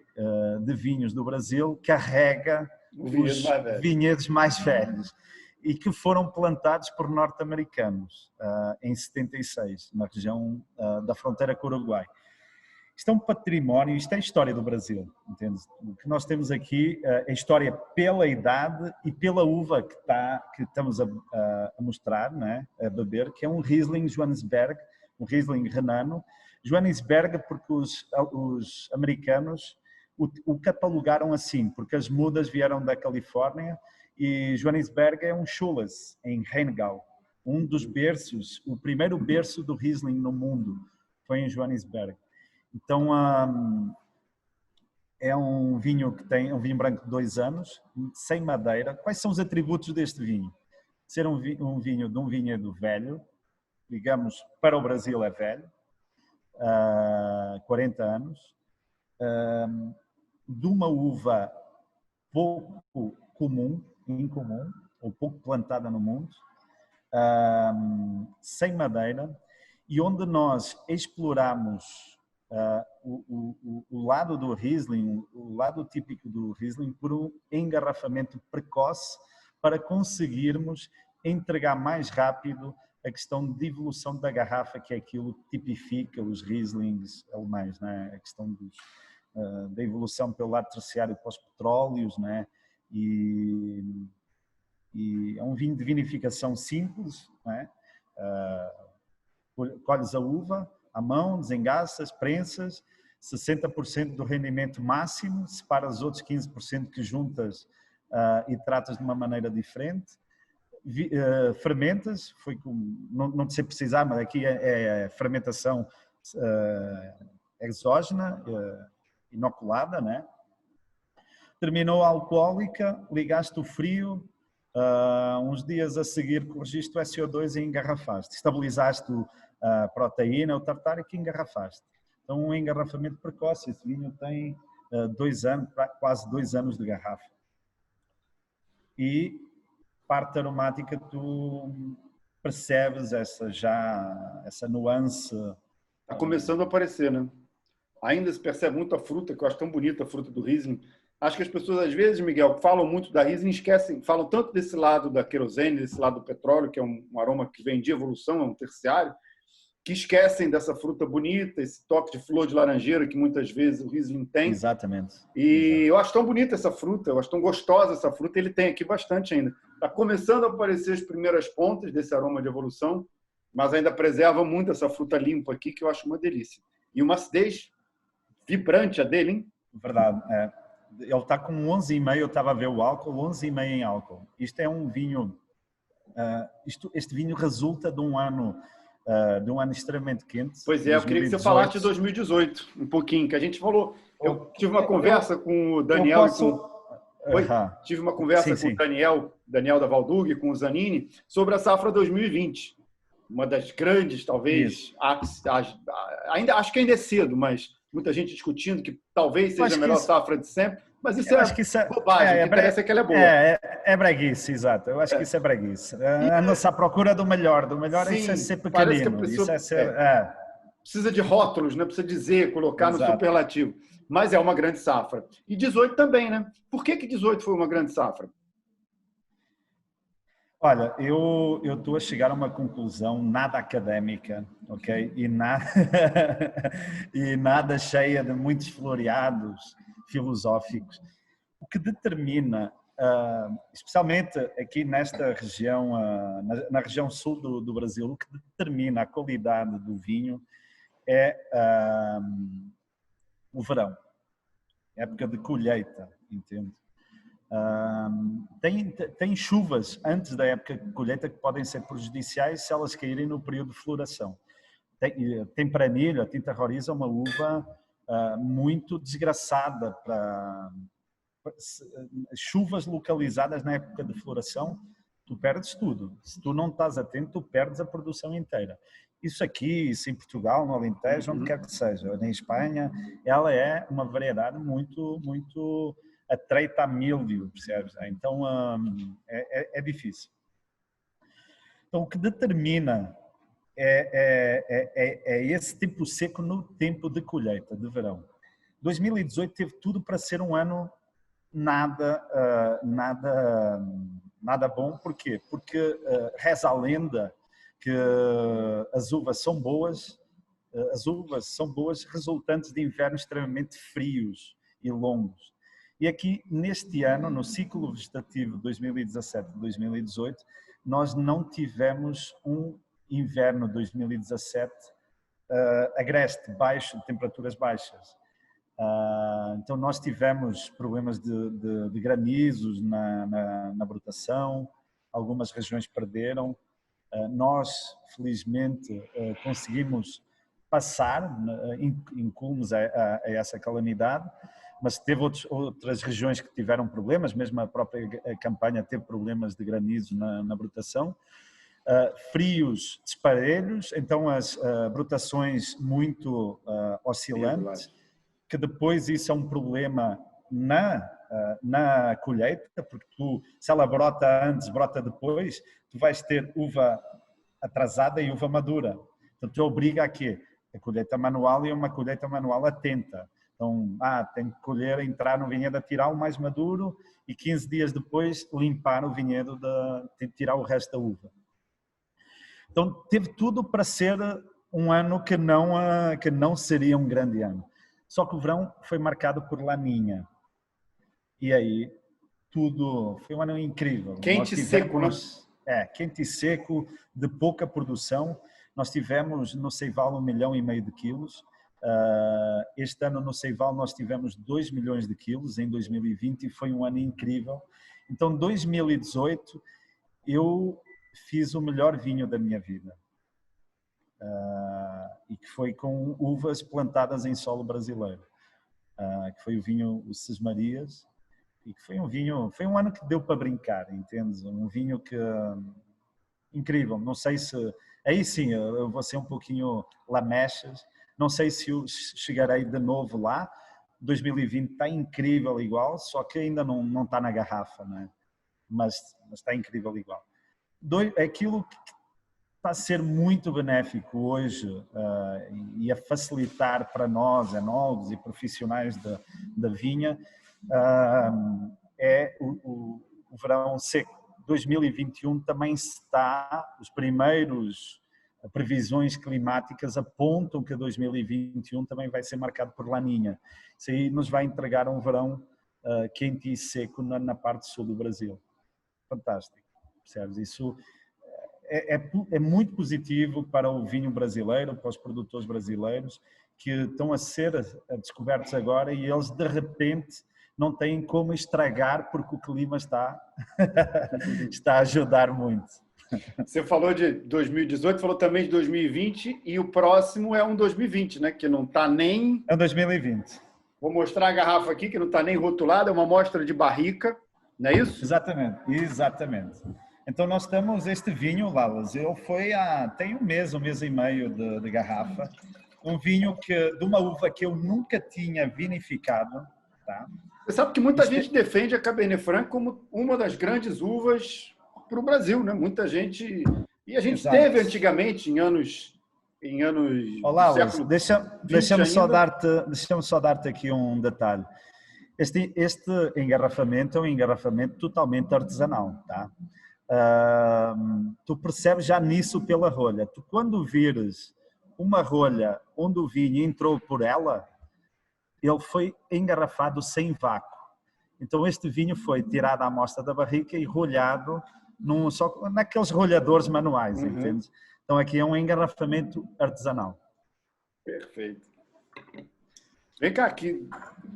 de vinhos do Brasil carrega os vinhedos mais velhos e que foram plantados por norte-americanos em 76, na região da fronteira com o Uruguai. Isto é um património, isto é a história do Brasil, entende? O que nós temos aqui é a história pela idade e pela uva que estamos a mostrar, não é? A beber, que é um Riesling Johannesberg, um Riesling renano. Johannesberg porque os americanos o catalogaram assim, porque as mudas vieram da Califórnia e Johannesberg é um Schulas, em Rheingau, um dos berços, o primeiro berço do Riesling no mundo foi em Johannesberg. Então, é um vinho que tem um vinho branco de 2 anos, sem madeira. Quais são os atributos deste vinho? Ser um vinho de um vinhedo velho, digamos, para o Brasil é velho, 40 anos, de uma uva pouco incomum, ou pouco plantada no mundo, sem madeira, e onde nós exploramos o lado do Riesling, o lado típico do Riesling, por um engarrafamento precoce para conseguirmos entregar mais rápido a questão de evolução da garrafa, que é aquilo que tipifica os Rieslings alemães, não é? A questão da evolução pelo lado terciário pós-petróleos, não é? E é um vinho de vinificação simples, não é? Colhes a uva à mão, desengaças, prensas, 60% do rendimento máximo, separas os outros 15% que juntas e tratas de uma maneira diferente. Fermentas, não sei precisar, mas aqui é fermentação exógena, inoculada, né? Terminou a alcoólica, ligaste o frio, uns dias a seguir corrigiste o SO2 e engarrafaste, estabilizaste a proteína, o tartárico e engarrafaste. Então um engarrafamento precoce, esse vinho tem 2 anos, quase 2 anos de garrafa. E parte aromática tu percebes essa nuance. Está começando a aparecer, né? Ainda se percebe muito a fruta, que eu acho tão bonita a fruta do Riesling. Acho que as pessoas, às vezes, Miguel, falam muito da Riesling, esquecem, falam tanto desse lado da querosene, desse lado do petróleo, que é um aroma que vem de evolução, é um terciário, que esquecem dessa fruta bonita, esse toque de flor de laranjeira que muitas vezes o Riesling tem. Exatamente. E eu acho tão bonita essa fruta, eu acho tão gostosa essa fruta, ele tem aqui bastante ainda. Está começando a aparecer as primeiras pontas desse aroma de evolução, mas ainda preserva muito essa fruta limpa aqui, que eu acho uma delícia. E uma acidez vibrante a dele, hein? Verdade. É. Ele está com 11,5, eu estava a ver o álcool, 11,5 em álcool. Isto é um vinho, este vinho resulta de um ano extremamente quente. Pois é, eu queria que você falasse de 2018, um pouquinho, que a gente falou. Eu tive uma conversa com o Daniel tive uma conversa com o Daniel da Valdug, com o Zanini, sobre a safra 2020. Uma das grandes, talvez, ainda acho que ainda é cedo, mas muita gente discutindo que talvez seja a melhor safra de sempre, mas isso é bobagem, o que interessa é que ela é boa. É breguice, exato, eu acho que isso é breguice. Anda-se à procura do melhor sim, isso é ser pequenino, isso é ser... Precisa de rótulos, né? Precisa dizer, colocar no superlativo, mas é uma grande safra. E 18 também, né? Por que 18 foi uma grande safra? Olha, eu estou a chegar a uma conclusão nada académica, ok? E nada cheia de muitos floreados filosóficos. O que determina, especialmente aqui nesta região, na região sul do Brasil, o que determina a qualidade do vinho é o verão, época de colheita, entende? Tem chuvas antes da época de colheita que podem ser prejudiciais se elas caírem no período de floração. Tempranilho, a Tinta Roriz, é uma uva muito desgraçada para chuvas localizadas na época de floração. Tu perdes tudo. Se tu não estás atento, tu perdes a produção inteira. Isso aqui, isso em Portugal, no Alentejo, onde quer que seja, em Espanha, ela é uma variedade muito atreita a míldio, percebes? Então é difícil. Então o que determina é esse tempo seco no tempo de colheita, de verão. 2018 teve tudo para ser um ano nada bom. Porquê? Porque reza a lenda que as uvas são boas resultantes de invernos extremamente frios e longos. E aqui, neste ano, no ciclo vegetativo 2017-2018, nós não tivemos um inverno 2017 agreste, baixo, de temperaturas baixas. Então nós tivemos problemas de granizos na brotação, algumas regiões perderam. Nós, felizmente, conseguimos passar, incluímos a essa calamidade, mas teve outras regiões que tiveram problemas, mesmo a própria campanha teve problemas de granizo na brotação. Frios disparelhos, então as brotações muito oscilantes, que depois isso é um problema na colheita, porque se ela brota antes, brota depois, tu vais ter uva atrasada e uva madura. Então te obriga a quê? A colheita manual e uma colheita manual atenta. Então, tem que colher, entrar no vinhedo, tirar o mais maduro e 15 dias depois limpar o vinhedo, tirar o resto da uva. Então teve tudo para ser um ano que não seria um grande ano. Só que o verão foi marcado por laninha. E aí, tudo foi um ano incrível. Quente e seco, né? Quente e seco, de pouca produção. Nós tivemos no Ceival 1,5 milhão de quilos. Este ano no Ceival nós tivemos 2 milhões de quilos em 2020 e foi um ano incrível. Então, 2018, eu fiz o melhor vinho da minha vida. E que foi com uvas plantadas em solo brasileiro, que foi o vinho o Sesmarias, e que foi um ano que deu para brincar, entendes? Um vinho que incrível. Não sei se aí sim eu vou ser um pouquinho lamechas, não sei se eu chegarei de novo lá. 2020 está incrível igual, só que ainda não está na garrafa, não é? Mas está incrível igual. Aquilo que está a ser muito benéfico hoje e a facilitar para nós, enólogos e profissionais da vinha, é o verão seco. 2021 também está, os primeiros previsões climáticas apontam que 2021 também vai ser marcado por laninha. Isso aí nos vai entregar um verão quente e seco na parte sul do Brasil. Fantástico, percebes? Isso é muito positivo para o vinho brasileiro, para os produtores brasileiros, que estão a ser descobertos agora e eles de repente não têm como estragar porque o clima está a ajudar muito. Você falou de 2018, falou também de 2020 e o próximo é um 2020, né? Que não está nem... É um 2020. Vou mostrar a garrafa aqui, que não está nem rotulada, é uma amostra de barrica, não é isso? Exatamente, exatamente. Então nós temos este vinho, Lalas, tem um mês e meio de garrafa, um vinho de uma uva que eu nunca tinha vinificado, tá? Você sabe que muita gente defende a Cabernet Franc como uma das grandes uvas para o Brasil, né? Muita gente... E a gente teve antigamente, em anos Olá, Lalas, deixa-me só dar-te aqui um detalhe. Este engarrafamento é um engarrafamento totalmente artesanal, tá? Tu percebes já nisso pela rolha. Tu quando vires uma rolha onde o vinho entrou por ela, ele foi engarrafado sem vácuo. Então este vinho foi tirado à amostra da barrica e rolhado só naqueles rolhadores manuais, entende? Então aqui é um engarrafamento artesanal. Perfeito. Vem cá, aqui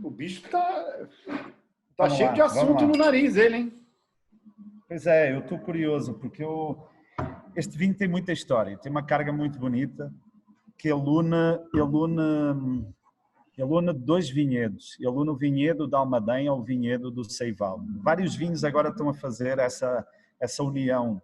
o bicho tá cheio de assunto no nariz, ele, hein? Pois é, eu estou curioso, porque este vinho tem muita história, tem uma carga muito bonita, que ele une dois vinhedos. Ele une o vinhedo da Almaden ao vinhedo do Ceival. Vários vinhos agora estão a fazer essa união.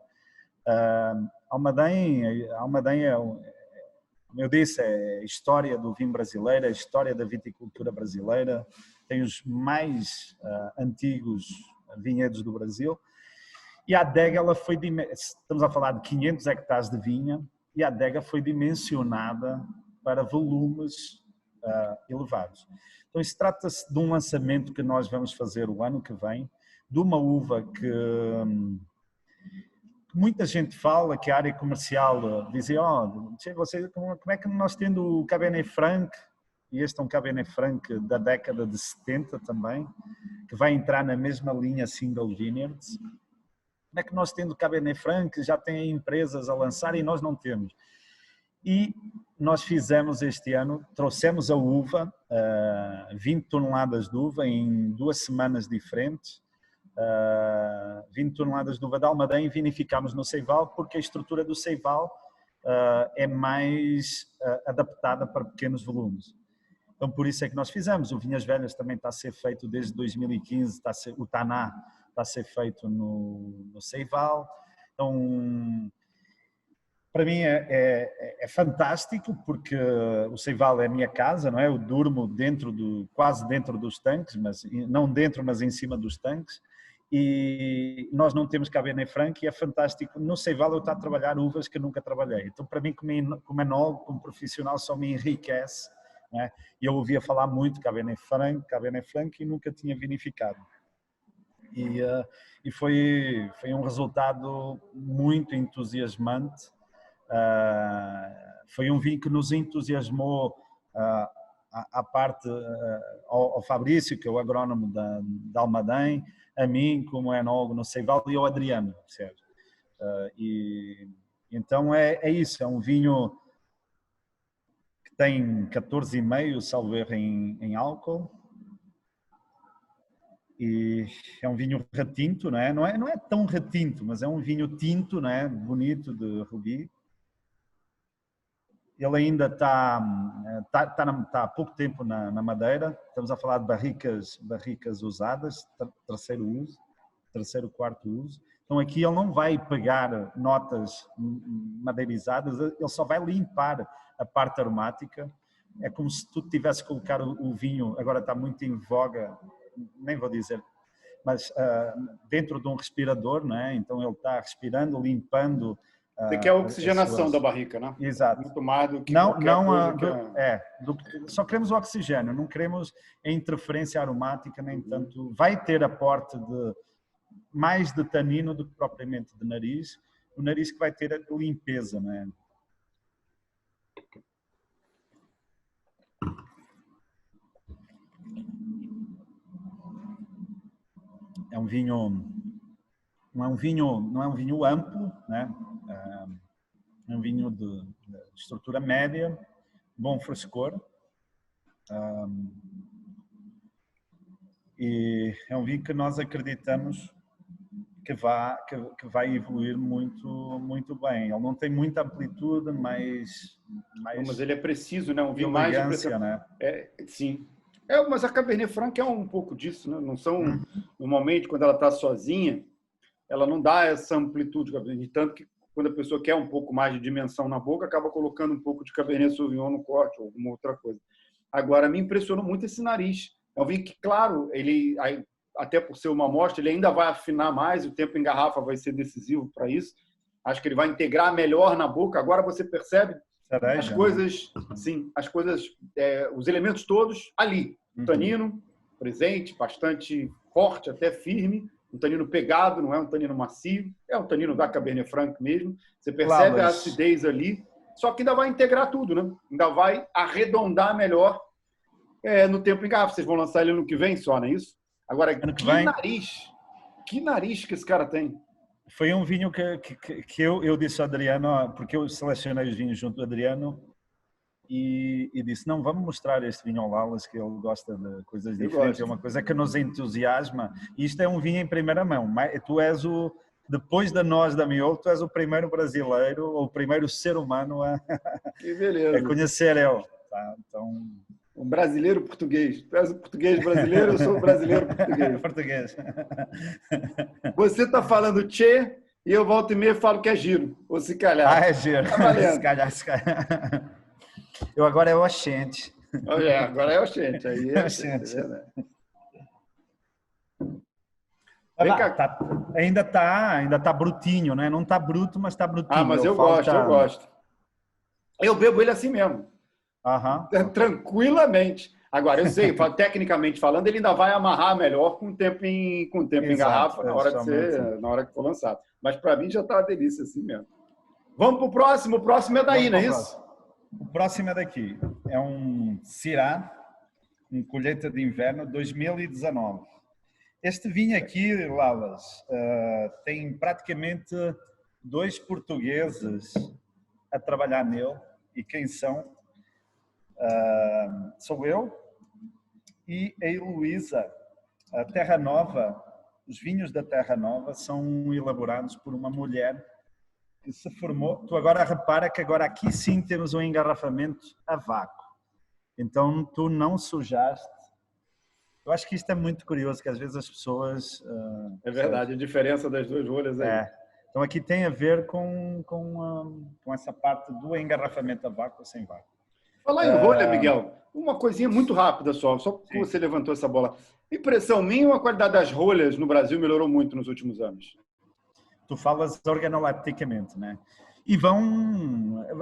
Almaden é, como eu disse, é a história do vinho brasileiro, a história da viticultura brasileira, tem os mais antigos vinhedos do Brasil. E a adega, estamos a falar de 500 hectares de vinha, e a adega foi dimensionada para volumes elevados. Então, isso trata-se de um lançamento que nós vamos fazer o ano que vem, de uma uva que muita gente fala, que a área comercial dizia, como é que nós tendo o Cabernet Franc, e este é um Cabernet Franc da década de 70 também, que vai entrar na mesma linha Single Vineyards, como é que nós tendo Cabernet Franc já tem empresas a lançar e nós não temos? E nós fizemos este ano, trouxemos a uva, 20 toneladas de uva em 2 semanas diferentes, 20 toneladas de uva de Almaden e vinificámos no Ceival, porque a estrutura do Ceival é mais adaptada para pequenos volumes. Então por isso é que nós fizemos. O Vinhas Velhas também está a ser feito desde 2015, o Taná está a ser feito no Ceival. Então, para mim é fantástico, porque o Ceival é a minha casa, não é? Eu durmo quase dentro dos tanques, mas não dentro, mas em cima dos tanques. E nós não temos Cabernet Franc e é fantástico. No Ceival eu estou a trabalhar uvas que nunca trabalhei. Então, para mim, como enólogo, como profissional, só me enriquece, não é? E eu ouvia falar muito Cabernet Franc e nunca tinha vinificado. E foi um resultado muito entusiasmante. Foi um vinho que nos entusiasmou à parte ao Fabrício, que é o agrónomo da Almaden, a mim como enólogo no Ceival e ao Adriano, certo? Então é isso, é um vinho que tem 14,5, salvo erro, em álcool. E é um vinho retinto, não é? Não é tão retinto, mas é um vinho tinto, não é? Bonito, de rubi. Ele ainda está há pouco tempo na madeira. Estamos a falar de barricas usadas, terceiro, quarto uso. Então aqui ele não vai pegar notas madeirizadas, ele só vai limpar a parte aromática. É como se tu tivesse a colocar o vinho, agora está muito em voga, nem vou dizer, mas dentro de um respirador, não é? Então ele está respirando, limpando Você quer a oxigenação suas... da barrica, né? Exato. Muito mais do que não, qualquer não, coisa só queremos o oxigênio, não queremos a interferência aromática, nem tanto. Vai ter aporte de mais de tanino do que propriamente de nariz. O nariz que vai ter a limpeza, não é? É um vinho, não é um vinho amplo, né? É um vinho de estrutura média, bom frescor. E é um vinho que nós acreditamos que vai evoluir muito bem. Ele não tem muita amplitude, mas ele é preciso, né? Um vinho mais de pressão. Né? Sim. Mas a Cabernet Franc é um pouco disso, né? Não são, normalmente, quando ela está sozinha, ela não dá essa amplitude, de tanto que quando a pessoa quer um pouco mais de dimensão na boca, acaba colocando um pouco de Cabernet Sauvignon no corte ou alguma outra coisa. Agora, me impressionou muito esse nariz. É um vinho que, claro, ele, até por ser uma amostra, ele ainda vai afinar mais, o tempo em garrafa vai ser decisivo para isso. Acho que ele vai integrar melhor na boca. Agora você percebe as coisas, sim, os elementos todos ali. O tanino presente, bastante forte, até firme. Um tanino pegado, não é um tanino macio. É um tanino da Cabernet Franc mesmo. Você percebe a acidez ali. Só que ainda vai integrar tudo, né? Ainda vai arredondar melhor no tempo em garrafa. Vocês vão lançar ele ano que vem só, não é isso? Agora, que nariz que esse cara tem. Foi um vinho que eu disse ao Adriano, porque eu selecionei os vinhos junto do Adriano e disse, não, vamos mostrar este vinho ao Lalas, que ele gosta de coisas diferentes, é uma coisa que nos entusiasma. E isto é um vinho em primeira mão. Tu és depois da nós da Miolo, tu és o primeiro brasileiro, ou o primeiro ser humano a conhecer ele. Tá? Então... Um brasileiro português. Tu és o português brasileiro, eu sou o brasileiro português. Português. Você está falando tchê e eu volto e meia falo que é giro. Ou se calhar. É giro. Tá se calhar. Eu agora é o oxente. Agora é o oxente. Aí é oxente. Ainda tá brutinho, né? Não tá bruto, mas tá brutinho. Mas eu gosto. Eu bebo ele assim mesmo. Tranquilamente. Agora, eu sei, tecnicamente falando, ele ainda vai amarrar melhor com o tempo em garrafa na hora que for lançado. Mas para mim já está uma delícia assim mesmo. Vamos para o próximo. O próximo é daí, não é isso? O próximo é daqui. É um Syrah, um colheita de inverno 2019. Este vinho aqui, Lalas, tem praticamente 2 portugueses a trabalhar nele. E quem são? Sou eu e a Heloísa. A Terra Nova, os vinhos da Terra Nova são elaborados por uma mulher que se formou. Tu agora repara que agora aqui sim temos um engarrafamento a vácuo. Então tu não sujaste. Eu acho que isto é muito curioso, que às vezes as pessoas... é verdade, a diferença das 2 rolhas aí. Então aqui tem a ver com essa parte do engarrafamento a vácuo ou sem vácuo. Falar em rolha, Miguel, uma coisinha muito rápida só porque você levantou essa bola. Impressão minha, a qualidade das rolhas no Brasil melhorou muito nos últimos anos. Tu falas organolepticamente, né? E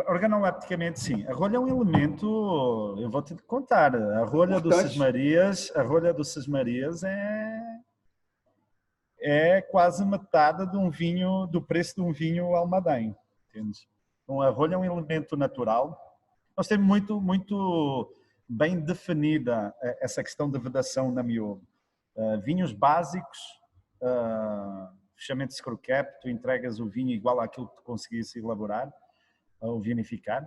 organolepticamente, sim. A rolha é um elemento, eu vou-te contar, a rolha do Sesmarias é quase metade do preço de um vinho Almaden, entendes? Então a rolha é um elemento natural. Nós temos muito bem definida essa questão de vedação na Miolo. Vinhos básicos, fechamento de screw cap, tu entregas o vinho igual àquilo que tu conseguisse elaborar ou vinificar.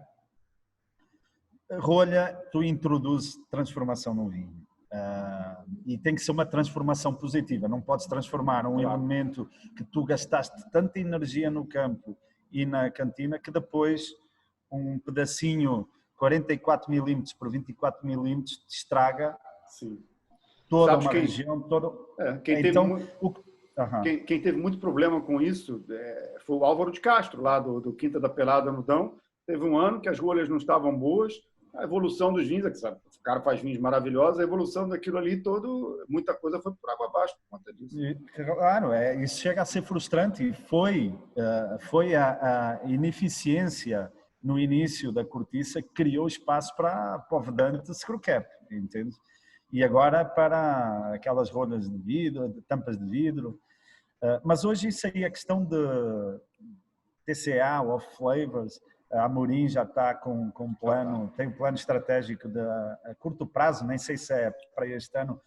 Rolha, tu introduzes transformação no vinho. E tem que ser uma transformação positiva. Não podes transformar um elemento que tu gastaste tanta energia no campo e na cantina que depois um pedacinho 44 milímetros por 24 milímetros te estraga toda uma região. Quem teve muito problema com isso foi o Álvaro de Castro, lá do Quinta da Pelada no Dão. Teve um ano que as rolhas não estavam boas, A evolução dos vinhos, que sabe, o cara faz vinhos maravilhosos, a evolução daquilo ali muita coisa foi por água abaixo por conta disso. Claro, isso chega a ser frustrante. Foi a ineficiência no início da cortiça que criou espaço para o vedante screw cap, entende? E agora para aquelas rolhas de vidro, de tampas de vidro. Mas hoje isso aí, a questão de TCA, off flavors, a Amorim já está com um plano, tem um plano estratégico a curto prazo, nem sei se é para este ano.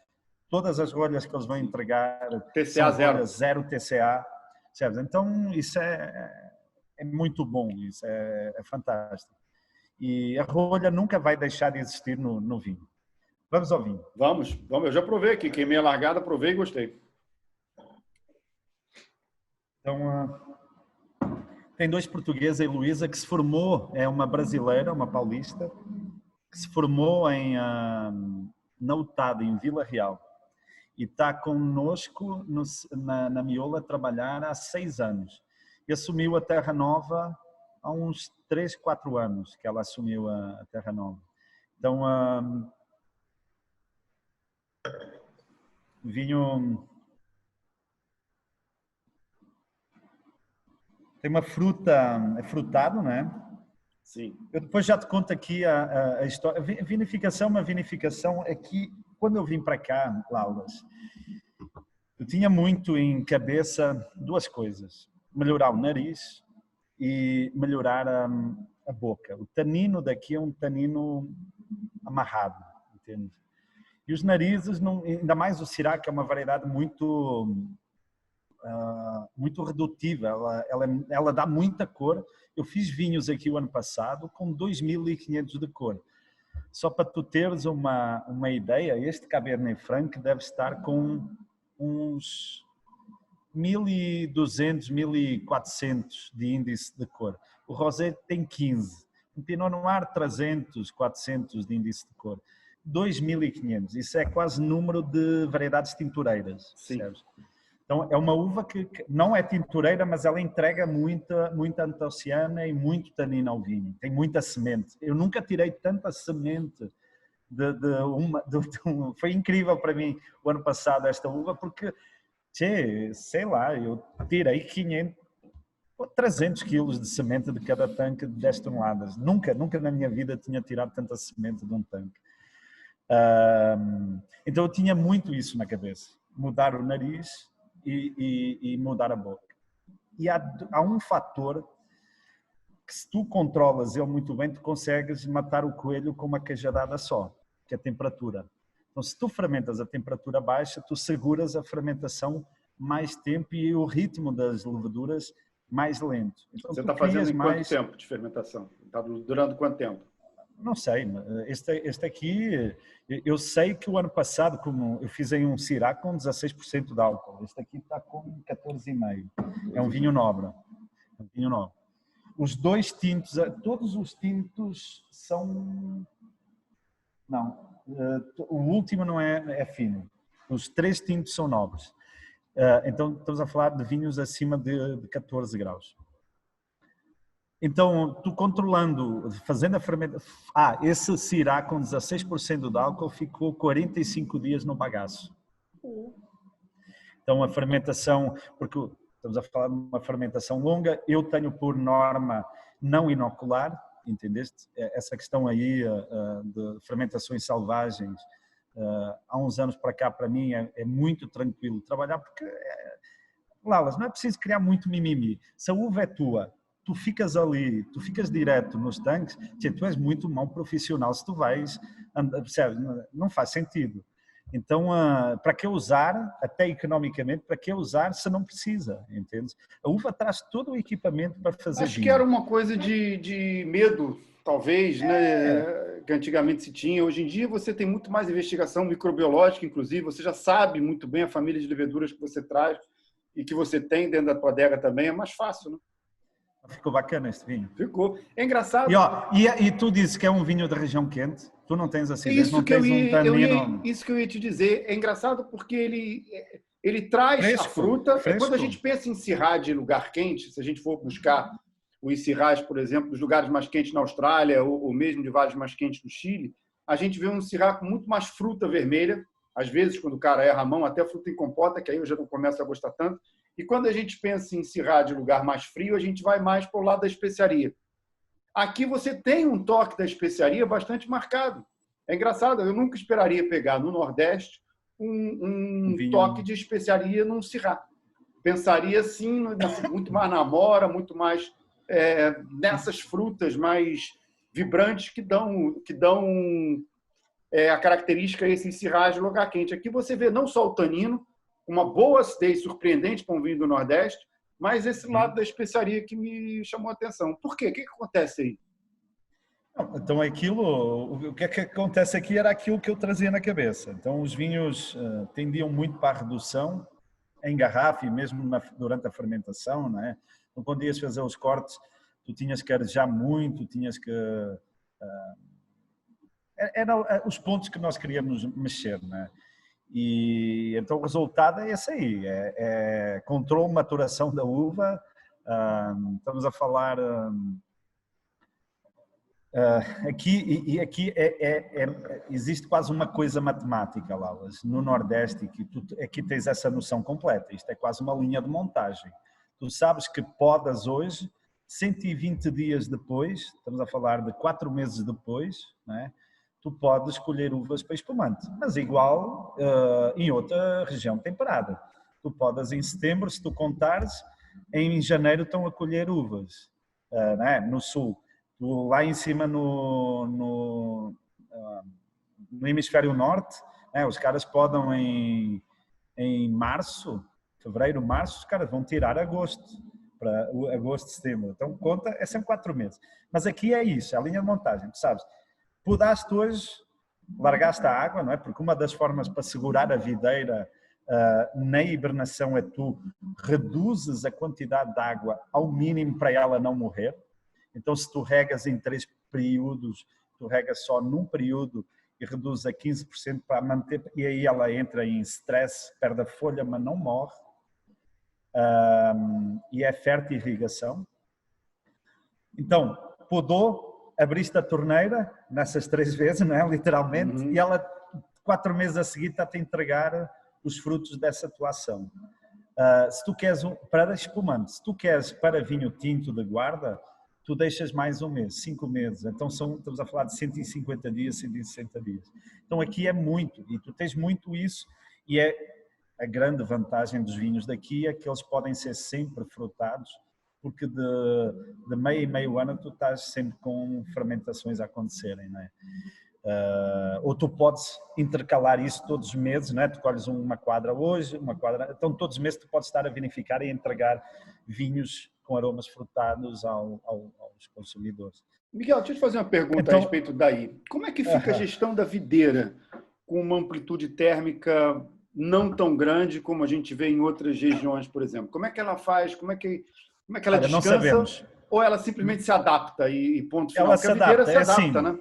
Todas as rolhas que eles vão entregar TCA são zero TCA. Percebes? Então isso é muito bom, isso é fantástico. E a rolha nunca vai deixar de existir no vinho. Vamos ao vinho. Vamos. Eu já provei aqui, queimei a largada, provei e gostei. Então, tem dois portugueses, a Heloísa, que se formou, é uma brasileira, uma paulista, que se formou na UTAD, em Vila Real. E está connosco na Miola a trabalhar há 6 anos. E assumiu a Terra Nova há uns 3, 4 anos que ela assumiu a Terra Nova. Então, vinho... Tem uma fruta, é frutado, não é? Sim. Eu depois já te conto aqui a história. Vinificação, uma vinificação aqui, quando eu vim para cá, Lauras, eu tinha muito em cabeça 2 coisas. Melhorar o nariz e melhorar a boca. O tanino daqui é um tanino amarrado, entende? E os narizes, ainda mais o Syrah, que é uma variedade muito redutiva, ela dá muita cor. Eu fiz vinhos aqui o ano passado com 2.500 de cor. Só para tu teres uma ideia, este Cabernet Franc deve estar com uns 1.200, 1.400 de índice de cor. O Rosé tem 15. O Pinot Noir 300, 400 de índice de cor. 2.500. Isso é quase número de variedades tintureiras. Sim. Percebes? Então, é uma uva que não é tintureira, mas ela entrega muita antociana e muito tanino ao vinho. Tem muita semente. Eu nunca tirei tanta semente foi incrível para mim o ano passado esta uva, porque, sei lá, eu tirei 300 quilos de semente de cada tanque de 10 toneladas. Nunca na minha vida tinha tirado tanta semente de um tanque. Então, eu tinha muito isso na cabeça. Mudar o nariz e mudar a boca. E há um fator que, se tu controlas ele muito bem, tu consegues matar o coelho com uma cajadada só, que é a temperatura. Então, se tu fermentas a temperatura baixa, tu seguras a fermentação mais tempo e o ritmo das leveduras mais lento. Então, você está fazendo em quanto tempo de fermentação? Está durando quanto tempo? Não sei, este aqui, eu sei que o ano passado, como eu fiz em um Syrah com 16% de álcool, este aqui está com 14,5%. É um vinho nobre. Os 2 tintos, todos os tintos são... Não, o último não é fino. Os 3 tintos são nobres. Então, estamos a falar de vinhos acima de 14 graus. Então, tu controlando, fazendo a fermentação... esse Syrah com 16% de álcool ficou 45 dias no bagaço. Então, a fermentação, porque estamos a falar de uma fermentação longa, eu tenho por norma não inocular, entendeste? Essa questão aí de fermentações selvagens, há uns anos para cá, para mim, é muito tranquilo trabalhar, porque, Lalas, não é preciso criar muito mimimi. Se a uva é tua, tu ficas ali, tu ficas direto nos tanques, tu és muito mau profissional se tu vais, percebes? Não faz sentido. Então, para que usar, até economicamente, para que usar se não precisa, entende? A uva traz todo o equipamento para fazer Acho vinho. que era uma coisa de medo, talvez, né? Que antigamente se tinha. Hoje em dia você tem muito mais investigação microbiológica, inclusive, você já sabe muito bem a família de leveduras que você traz e que você tem dentro da tua adega também, é mais fácil, né? Ficou bacana este vinho. Ficou. É engraçado. E tu dizes que é um vinho da região quente? Tu não tens acidez, não tens um tanino... Isso que eu ia te dizer. É engraçado porque ele traz fresco, a fruta. fresco. Quando a gente pensa em Syrah de lugar quente, se a gente for buscar os Syrahs, por exemplo, dos lugares mais quentes na Austrália ou mesmo de vales mais quentes no Chile, a gente vê um Syrah com muito mais fruta vermelha. Às vezes, quando o cara erra a mão, até fruta em compota, que aí eu já não começo a gostar tanto. E quando a gente pensa em Syrah de lugar mais frio, a gente vai mais para o lado da especiaria. Aqui você tem um toque da especiaria bastante marcado. É engraçado, eu nunca esperaria pegar no Nordeste um toque de especiaria num Syrah. Pensaria, sim, muito mais na amora, muito mais nessas frutas mais vibrantes que dão a característica a esses Syrahs de lugar quente. Aqui você vê não só o tanino, uma boa acidez surpreendente para um vinho do Nordeste, mas esse lado da especiaria que me chamou a atenção. Por quê? O que acontece aí? Então o que é que acontece aqui era aquilo que eu trazia na cabeça. Então os vinhos tendiam muito para a redução em garrafa e mesmo durante a fermentação, não é? Então quando ias fazer os cortes, tu tinhas que arejar muito, tinhas que... eram os pontos que nós queríamos mexer, não é? E então o resultado é esse aí, é controle, maturação da uva, estamos a falar... aqui existe quase uma coisa matemática, Laulas, no Nordeste, que aqui tens essa noção completa, isto é quase uma linha de montagem. Tu sabes que podas hoje, 120 dias depois, estamos a falar de 4 meses depois, não é? Tu podes escolher uvas para espumante, mas igual em outra região temperada. Tu podes em setembro, se tu contares, em janeiro estão a colher uvas, não é? No sul. Lá em cima no hemisfério norte, os caras podem em março, fevereiro, março, os caras vão tirar agosto, para agosto, setembro. Então conta, é sempre 4 meses. Mas aqui é isso, é a linha de montagem, tu sabes. Podaste hoje, largaste a água, não é? Porque uma das formas para segurar a videira na hibernação é tu reduzes a quantidade de água ao mínimo para ela não morrer. Então, se tu regas em 3 períodos, tu regas só num período e reduzes a 15% para manter, e aí ela entra em stress, perde a folha, mas não morre. E é fértil irrigação. Então, podou, abriste a torneira, nessas 3 vezes, não é? Literalmente, e ela, 4 meses a seguir, está-te a entregar os frutos dessa tua ação. Se tu queres, para espumante, se tu queres para vinho tinto de guarda, tu deixas mais um mês, 5 meses. Então estamos a falar de 150 dias, 160 dias. Então aqui é muito, e tu tens muito isso, e é a grande vantagem dos vinhos daqui é que eles podem ser sempre frutados, porque de meio e meio ano tu estás sempre com fermentações a acontecerem, não é? Ou tu podes intercalar isso todos os meses, não é? Tu colhes uma quadra hoje, uma quadra... Então todos os meses tu podes estar a vinificar e entregar vinhos com aromas frutados aos consumidores. Miguel, deixa eu te fazer uma pergunta a respeito daí. Como é que fica a gestão da videira com uma amplitude térmica não tão grande como a gente vê em outras regiões, por exemplo? Como é que ela faz? Como é que ela descansa? Não sabemos. Ou ela simplesmente se adapta e ponto final? Ela Porque a videira se adapta, assim, né?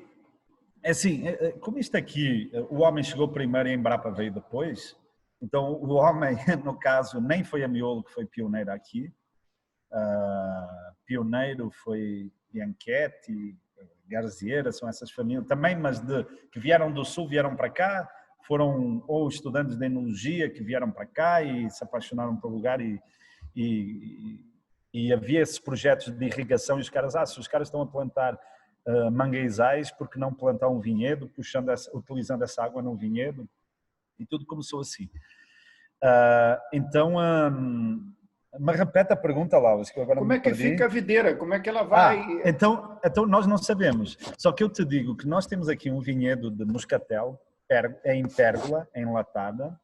É assim, como isto aqui, o homem chegou primeiro e a Embrapa veio depois, então o homem, no caso, nem foi a Miolo que foi pioneiro aqui, pioneiro foi Bianchetti, Garziera, são essas famílias também, mas que vieram do sul, vieram para cá, foram ou estudantes de enologia que vieram para cá e se apaixonaram pelo lugar e havia esses projetos de irrigação e os caras, se os caras estão a plantar manguezais, porque não plantar um vinhedo, utilizando essa água num vinhedo, e tudo começou assim. Então, mas repete a pergunta, Laura, que eu agora Como é que fica a videira? Como é que ela vai? Então nós não sabemos, só que eu te digo que nós temos aqui um vinhedo de moscatel, em pérgola, enlatada,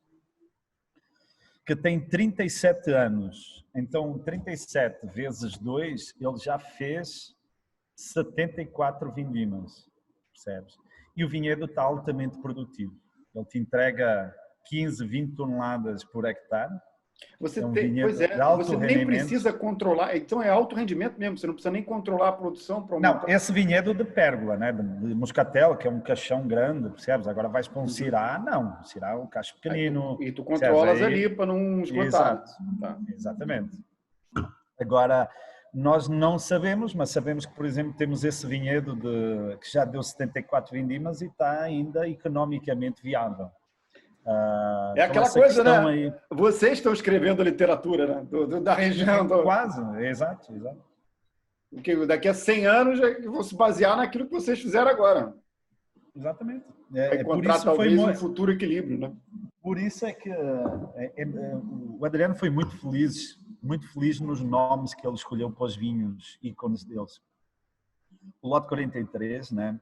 que tem 37 anos. Então, 37 vezes 2, ele já fez 74 vindimas, percebes? E o vinhedo está altamente produtivo. Ele te entrega 15, 20 toneladas por hectare. Você você nem precisa controlar, então é alto rendimento mesmo, você não precisa nem controlar a produção para aumentar. Não, esse vinhedo de pérgola, né, de moscatel, que é um caixão grande, percebes? Agora vais para um Syrah, não, o Syrah é um cacho pequenino. E tu controlas ali para não esgotar. Exato, tá. Exatamente. Agora, Nós não sabemos, mas sabemos que, por exemplo, temos esse vinhedo que já deu 74 vindimas e está ainda economicamente viável. É Com aquela essa coisa, questão né? aí. Vocês estão escrevendo literatura, né? Da região. Quase, exato, exato. Porque daqui a 100 anos vão se basear naquilo que vocês fizeram agora. Exatamente. Vai Por encontrar isso foi talvez um futuro equilíbrio, né? Por isso é que o Adriano foi muito feliz nos nomes que ele escolheu para os vinhos ícones deles. O lote 43, né,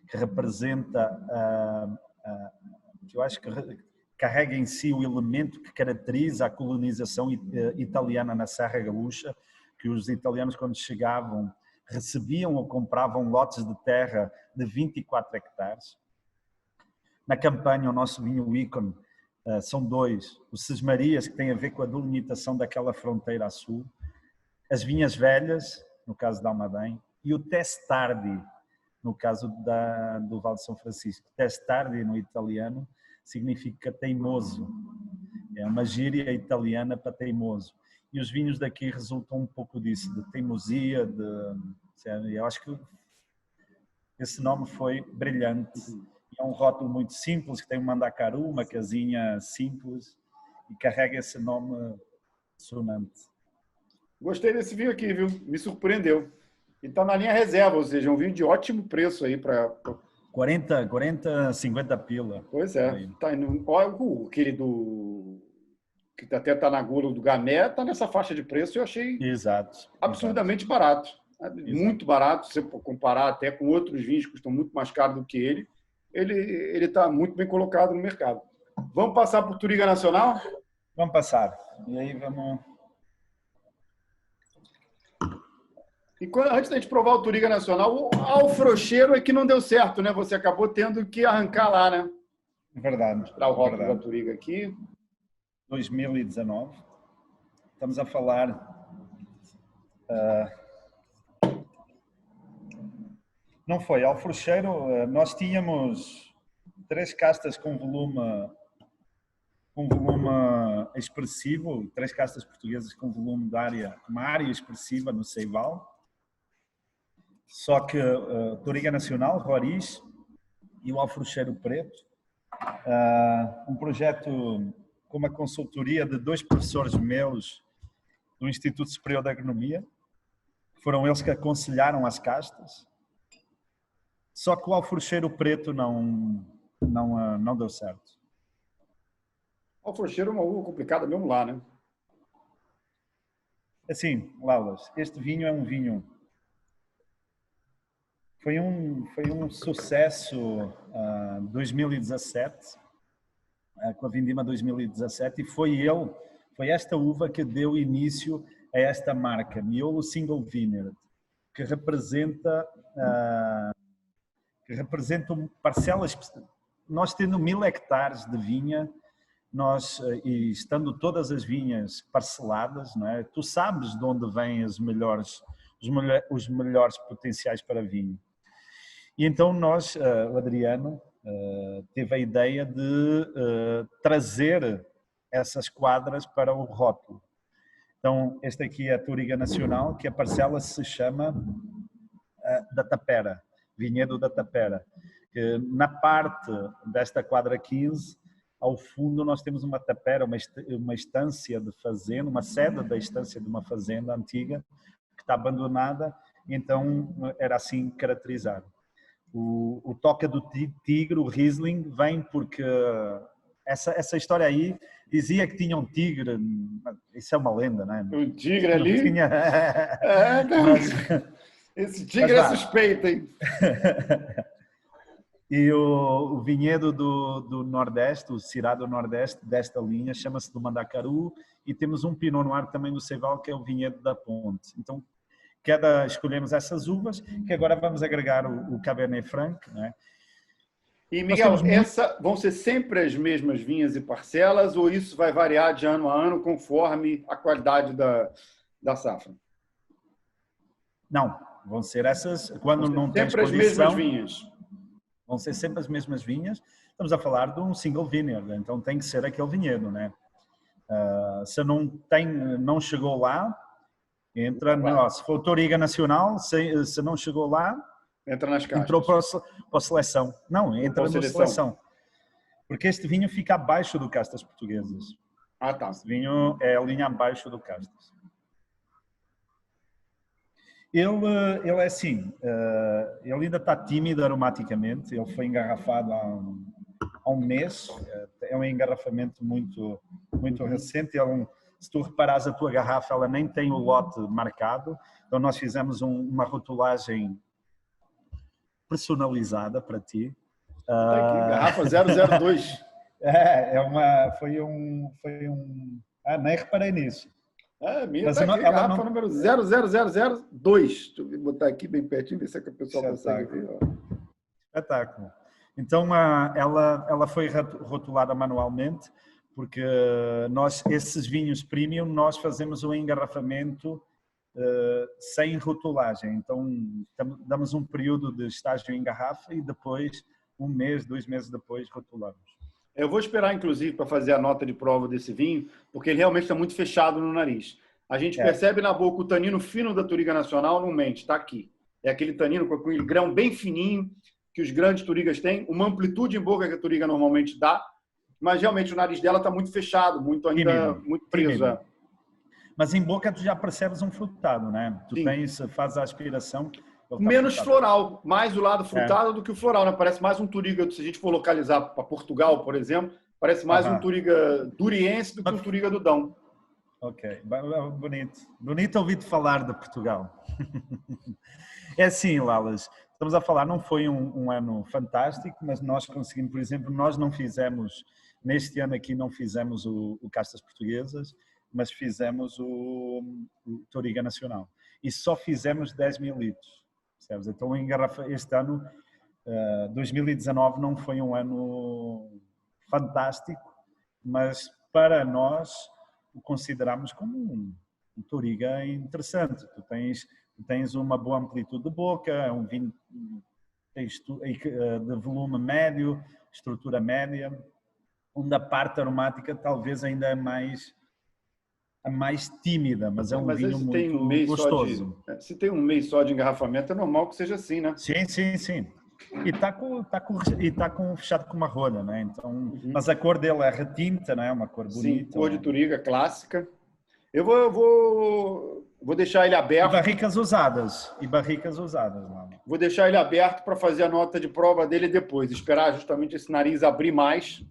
que representa, que eu acho que carrega em si o elemento que caracteriza a colonização italiana na Serra Gaúcha, que os italianos, quando chegavam, recebiam ou compravam lotes de terra de 24 hectares. Na campanha, o nosso vinho ícone são dois: o Sesmarias, que tem a ver com a delimitação daquela fronteira a sul, as Vinhas Velhas, no caso da Almadém, e o Testardi, no caso do Vale de São Francisco. Testardi, no italiano, significa teimoso. É uma gíria italiana para teimoso. E os vinhos daqui resultam um pouco disso, de teimosia, eu acho que esse nome foi brilhante. É um rótulo muito simples, que tem um mandacaru, uma casinha simples, e carrega esse nome sonante. Gostei desse vinho aqui, viu? Me surpreendeu. E está na linha reserva, ou seja, um vinho de ótimo preço aí para... 40, 50 pila. Pois é. Tá indo... Olha, aquele que até está na gula do Gamé, está nessa faixa de preço, eu achei absurdamente barato. Muito barato, se você comparar até com outros vinhos que custam muito mais caro do que ele está muito bem colocado no mercado. Vamos passar por Touriga Nacional? Vamos passar. E aí vamos... E antes da gente provar o Touriga Nacional, o Alfrocheiro é que não deu certo, né? Você acabou tendo que arrancar lá, né? Verdade. Para o rótulo da Touriga aqui. 2019. Estamos a falar... Não foi, Alfrocheiro, nós tínhamos 3 castas com volume expressivo, 3 castas portuguesas com volume uma área expressiva no Ceibal. Só que Touriga Nacional, Roriz e o Alfrocheiro Preto, um projeto com uma consultoria de 2 professores meus do Instituto Superior de Agronomia, foram eles que aconselharam as castas. Só que o Alfrocheiro Preto não deu certo. O Alfrocheiro é uma uva complicada mesmo lá, né? Assim, Lalas, este vinho é um vinho... Foi um sucesso em 2017, com a Vindima 2017, e foi esta uva que deu início a esta marca, Miolo Single Vineyard, que representa parcelas. Nós tendo 1000 hectares de vinha, e estando todas as vinhas parceladas, não é? Tu sabes de onde vêm os melhores potenciais para vinho. E então o Adriano teve a ideia de trazer essas quadras para o rótulo. Então, esta aqui é a Touriga Nacional, que a parcela se chama da Tapera, Vinhedo da Tapera. Na parte desta quadra 15, ao fundo nós temos uma tapera, uma estância de fazenda, uma sede da estância de uma fazenda antiga, que está abandonada, então era assim caracterizado. O toque do tigre, o Riesling, vem porque essa história aí dizia que tinha um tigre, isso é uma lenda, não é? Um tigre ali? Tinha... Esse tigre é suspeito, hein? E o vinhedo do Nordeste, o Syrah do Nordeste, desta linha, chama-se do Mandacaru, e temos um Pinot Noir também do Ceibal, que é o vinhedo da Ponte. Então, escolhemos essas uvas, que agora vamos agregar o Cabernet Franc, né? E, Miguel, vão ser sempre as mesmas vinhas e parcelas, ou isso vai variar de ano a ano conforme a qualidade da safra? Não, vão ser essas, quando não tem sempre as mesmas vinhas. Vão ser sempre as mesmas vinhas. Estamos a falar de um single vineyard, então tem que ser aquele vinhedo, né? Se não chegou lá, Entra, não, se for Touriga Nacional, se não chegou lá, Entra nas castas. entrou para a seleção. Não, entra na seleção. seleção. Porque este vinho fica abaixo do Castas Portuguesas. Ah, tá. Este vinho é a linha abaixo do Castas. Ele é assim, ele ainda está tímido aromaticamente, ele foi engarrafado há um mês, é um engarrafamento muito recente. Se tu reparares a tua garrafa, ela nem tem o lote marcado, então nós fizemos uma rotulagem personalizada para ti. Garrafa 002. Nem reparei nisso. Minha tá aqui, garrafa número 00002. Deixa eu botar aqui bem pertinho, ver se é que o pessoal consegue ver. Espetáculo. Então, ela foi rotulada manualmente, porque esses vinhos premium, nós fazemos o engarrafamento sem rotulagem. Então, damos um período de estágio em garrafa e depois, 1 mês, 2 meses depois, rotulamos. Eu vou esperar, inclusive, para fazer a nota de prova desse vinho, porque ele realmente está muito fechado no nariz. A gente percebe na boca o tanino fino da Touriga Nacional, não mente, está aquele É aquele tanino com aquele grão bem fininho que os grandes Tourigas têm, uma amplitude em boca que a Touriga normalmente dá, mas realmente o nariz dela está muito fechado, muito preso. Mas em boca tu já percebes um frutado, né? Tu faz a aspiração... Menos floral, mais o lado frutado do que o floral, né? Parece mais um Touriga, se a gente for localizar para Portugal, por exemplo, parece mais um Touriga duriense do que um Touriga do Dão. Ok, bonito. Bonito ouvir-te falar de Portugal. É assim, Lalas, estamos a falar, não foi um ano fantástico, mas nós conseguimos, por exemplo, nós não fizemos, neste ano aqui não fizemos o Castas Portuguesas, mas fizemos o Touriga Nacional. E só fizemos 10.000 litros. Percebes? Então, este ano, 2019, não foi um ano fantástico, mas para nós o consideramos como um Touriga interessante. Tu tens uma boa amplitude de boca, é um vinho de volume médio, estrutura média, onde a parte aromática talvez ainda é mais tímida, mas é um vinho muito gostoso. Se tem um mês só de engarrafamento, é normal que seja assim, né? Sim. E está fechado com uma rolha, né? Então, mas a cor dele é retinta, né? Uma cor bonita. Sim, cor de Touriga clássica. Eu vou deixar ele aberto. E barricas usadas lá. Vou deixar ele aberto para fazer a nota de prova dele depois. Esperar justamente esse nariz abrir mais,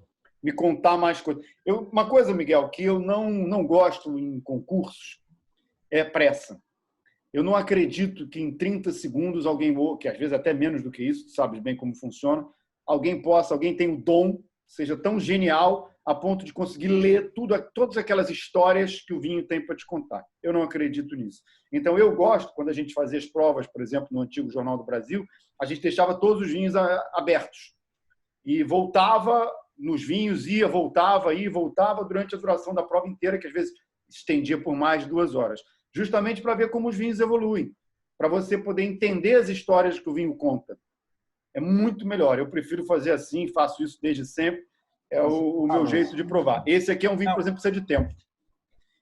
me contar mais coisas. Uma coisa, Miguel, que eu não gosto em concursos é pressa. Eu não acredito que em 30 segundos alguém, que às vezes até menos do que isso, tu sabes bem como funciona, alguém tem o dom, seja tão genial a ponto de conseguir ler todas aquelas histórias que o vinho tem para te contar. Eu não acredito nisso. Então, eu gosto, quando a gente fazia as provas, por exemplo, no antigo Jornal do Brasil, a gente deixava todos os vinhos abertos. E voltava nos vinhos, voltava durante a duração da prova inteira, que às vezes estendia por mais de 2 horas. Justamente para ver como os vinhos evoluem, para você poder entender as histórias que o vinho conta. É muito melhor. Eu prefiro fazer assim, faço isso desde sempre. É o meu jeito de provar. Esse aqui é um vinho, por exemplo, que precisa de tempo.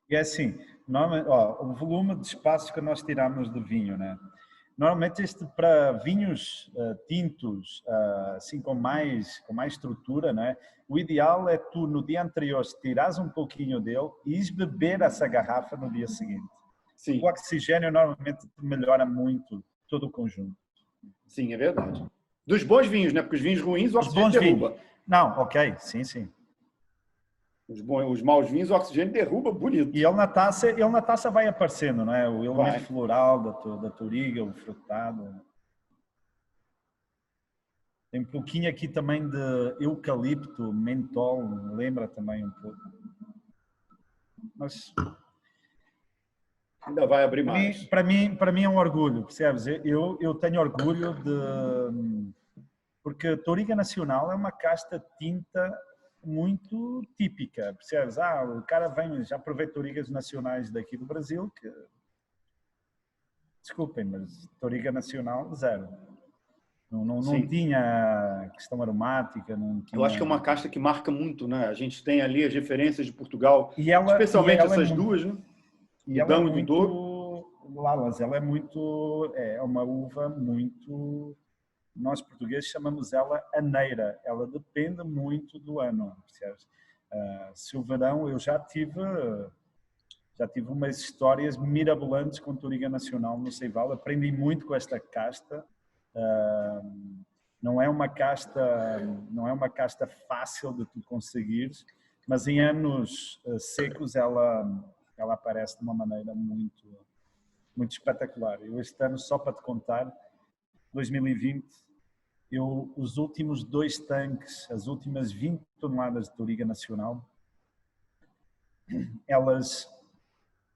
E é assim, o volume de espaço que nós tiramos do vinho, né? Normalmente para vinhos tintos, assim com mais estrutura, né? O ideal é tu no dia anterior tirares um pouquinho dele e beber essa garrafa no dia seguinte. Sim. O oxigênio normalmente melhora muito todo o conjunto. Sim, é verdade. Dos bons vinhos, né? Porque os vinhos ruins o oxigênio derruba. Não, ok, sim. Os maus vinhos o oxigênio derruba bonito. E ele na taça vai aparecendo, não é? O elemento floral da Touriga, o frutado. Tem um pouquinho aqui também de eucalipto, mentol, lembra também um pouco. Mas ainda vai abrir mais. Para mim é um orgulho, percebes? Eu tenho orgulho de... Porque a Touriga Nacional é uma casta tinta muito típica, percebes? O cara já provei Tourigas nacionais daqui do Brasil que... Desculpem, mas Touriga Nacional, zero. Não tinha questão aromática. Não tinha... Eu acho que é uma casta que marca muito, né? A gente tem ali as referências de Portugal, especialmente essas duas, né? E ela é muito Lalas, ela é uma uva muito, nós portugueses chamamos ela aneira, ela depende muito do ano, percebes? Se o verão, eu já tive umas histórias mirabolantes com Touriga Nacional no Ceival, aprendi muito com esta casta. Não é uma casta fácil de tu conseguires, mas em anos secos ela aparece de uma maneira muito, muito espetacular. Eu este ano, só para te contar, 2020, os últimos 2 tanques, as últimas 20 toneladas de Touriga Nacional, elas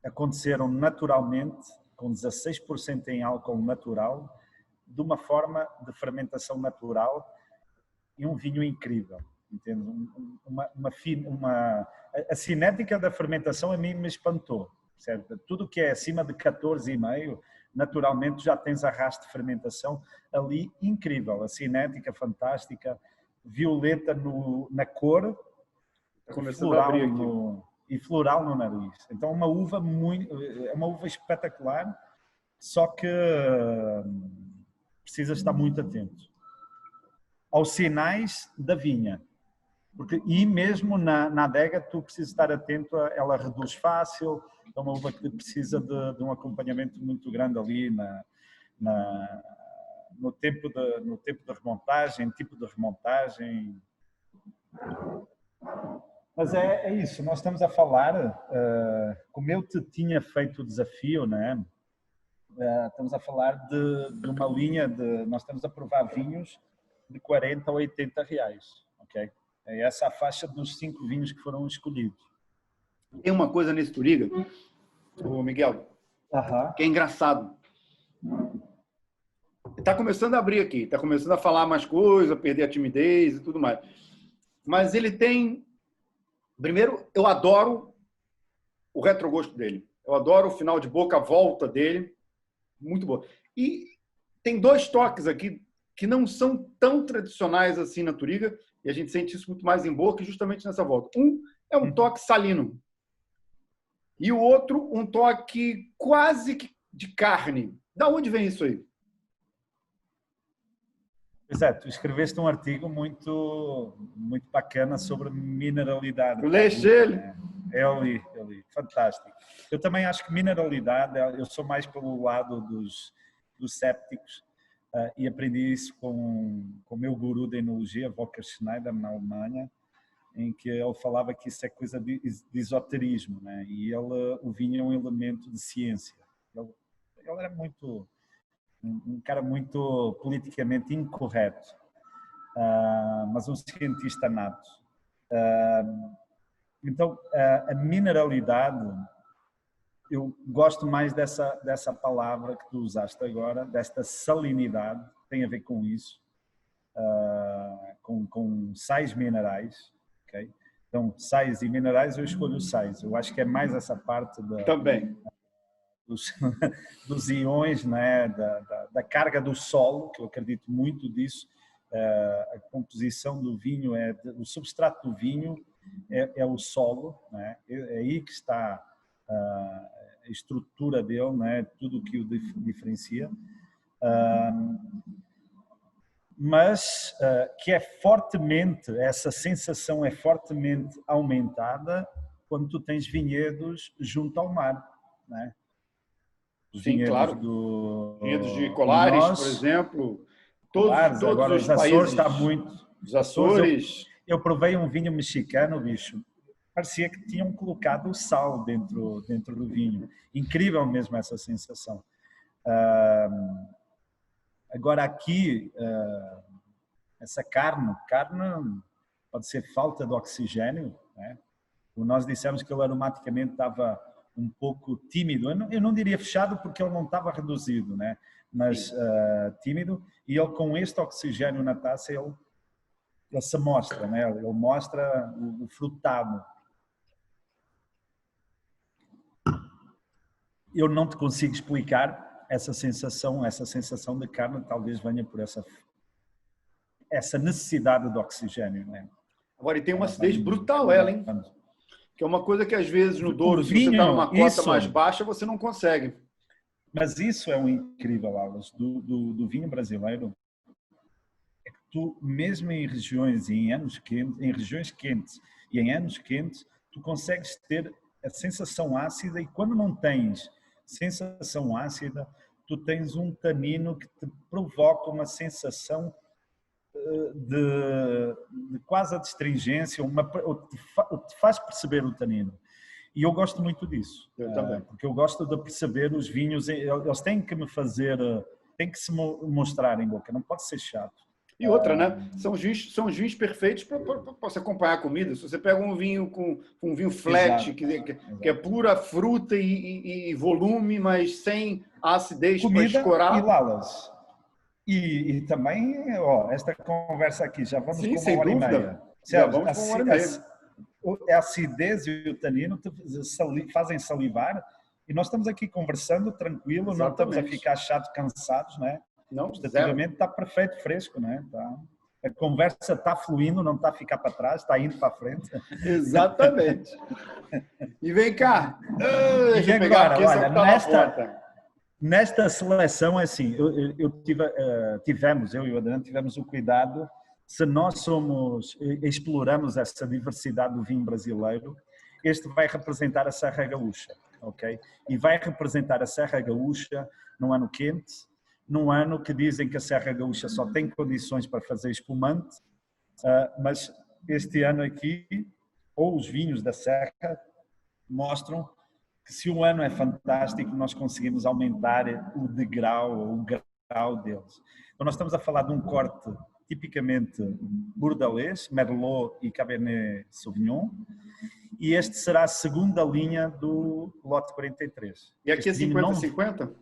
aconteceram naturalmente, com 16% em álcool natural, de uma forma de fermentação natural e um vinho incrível, entende? A cinética da fermentação a mim me espantou, certo? Tudo que é acima de 14,5, naturalmente já tens arrasto de fermentação ali incrível, a cinética fantástica, violeta na cor, floral no nariz. Então é uma uva espetacular, só que precisas estar muito atento aos sinais da vinha, e mesmo na adega tu precisas estar atento, ela reduz fácil, é uma uva que precisa de um acompanhamento muito grande ali no tempo de remontagem, tipo de remontagem. Mas é isso, nós estamos a falar, como eu te tinha feito o desafio, né? Estamos a falar de uma linha nós estamos a provar vinhos de 40 a 80 reais, ok? É essa a faixa dos 5 vinhos que foram escolhidos. Tem uma coisa nesse Touriga, o Miguel, que é engraçado. Está começando a abrir aqui, está começando a falar mais coisa, perder a timidez e tudo mais. Mas ele tem... Primeiro, eu adoro o retrogosto dele. Eu adoro o final de boca, a volta dele. Muito boa. E tem 2 toques aqui que não são tão tradicionais assim na Touriga, e a gente sente isso muito mais em boca, justamente nessa volta. Um é um toque salino. E o outro, um toque quase que de carne. Da onde vem isso aí? Exato, tu escreveste um artigo muito bacana sobre mineralidade. Eu leste ele. Eu li, fantástico. Eu também acho que mineralidade, eu sou mais pelo lado dos sépticos, e aprendi isso com o meu guru de enologia, Volker Schneider, na Alemanha, em que ele falava que isso é coisa de esoterismo, né? E o vinho é um elemento de ciência. Ele era um cara muito politicamente incorreto, mas um cientista nato. Então, a mineralidade, eu gosto mais dessa palavra que tu usaste agora, desta salinidade, tem a ver com isso, com sais minerais, ok? Então, sais e minerais, eu escolho sais. Eu acho que é mais essa parte também dos íons, né? da carga do solo, que eu acredito muito disso. A composição do vinho, o substrato do vinho é o solo, né? É aí que está a estrutura dele, né? Tudo o que o diferencia. Mas que essa sensação é fortemente aumentada quando tu tens vinhedos junto ao mar, né? Sim, claro. Vinhedos de Colares, por exemplo. Todos agora os Açores países. Está muito. Os Açores. Eu provei um vinho mexicano, bicho. Parecia que tinham colocado sal dentro do vinho. Incrível mesmo essa sensação. Agora aqui, essa carne pode ser falta de oxigênio, né? Nós dissemos que ele aromaticamente estava um pouco tímido. Eu não diria fechado porque ele não estava reduzido, né? Mas tímido. E ele, com este oxigênio na taça, ele se mostra, né? Ele mostra o frutado. Eu não te consigo explicar essa sensação de carne, talvez venha por essa necessidade de oxigênio, né? Agora, e tem uma acidez brutal ela, hein? Que é uma coisa que às vezes no Douro, se você está numa cota mais baixa, você não consegue. Mas isso é o incrível, Alas, do vinho brasileiro. É que tu, mesmo em regiões e em anos quentes, em regiões quentes e em anos quentes, tu consegues ter a sensação ácida, e quando não tens sensação ácida, tu tens um tanino que te provoca uma sensação de quase a astringência, ou te faz perceber o tanino. E eu gosto muito disso. Eu também. Porque eu gosto de perceber os vinhos, eles têm que me fazer, têm que se mostrar em boca, não pode ser chato. E outra, né? São os vinhos perfeitos para você acompanhar a comida. Se você pega um vinho com um vinho flat, que é pura fruta e volume, mas sem acidez para escorar. E lalas. E também, ó, esta conversa aqui, já vamos com uma hora e meia. Já vamos com uma hora e meia. A acidez e o tanino te fazem salivar, e nós estamos aqui conversando tranquilo, exatamente. Não estamos a ficar chato, cansados, né? Não, estativamente está perfeito, fresco, né? A conversa está fluindo, não está a ficar para trás, está indo para a frente. Exatamente. E vem cá. Deixa eu pegar agora, olha, nesta seleção, assim, eu e o Adriano tivemos o cuidado, se nós exploramos essa diversidade do vinho brasileiro, este vai representar a Serra Gaúcha, ok? E vai representar a Serra Gaúcha num ano quente, num ano que dizem que a Serra Gaúcha só tem condições para fazer espumante, mas este ano aqui, ou os vinhos da Serra, mostram que se um ano é fantástico, nós conseguimos aumentar o degrau, ou o grau deles. Então nós estamos a falar de um corte tipicamente bordalês, Merlot e Cabernet Sauvignon, e este será a segunda linha do lote 43. E aqui é 50-50?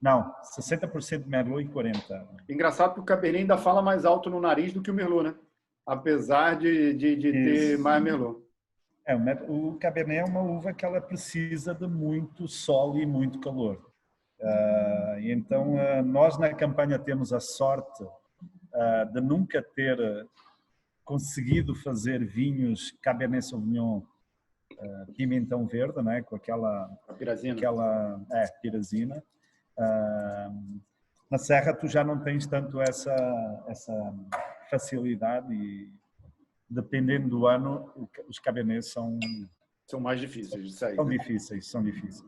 Não, 60% Merlot e 40%. Engraçado que o Cabernet ainda fala mais alto no nariz do que o Merlot, né? Apesar de ter mais Merlot. O Cabernet é uma uva que ela precisa de muito sol e muito calor. Então, nós na campanha temos a sorte de nunca ter conseguido fazer vinhos Cabernet Sauvignon pimentão verde, né? Com aquela pirazina. Na Serra tu já não tens tanto essa facilidade e dependendo do ano os Cabernets são mais difíceis de sair. São difíceis.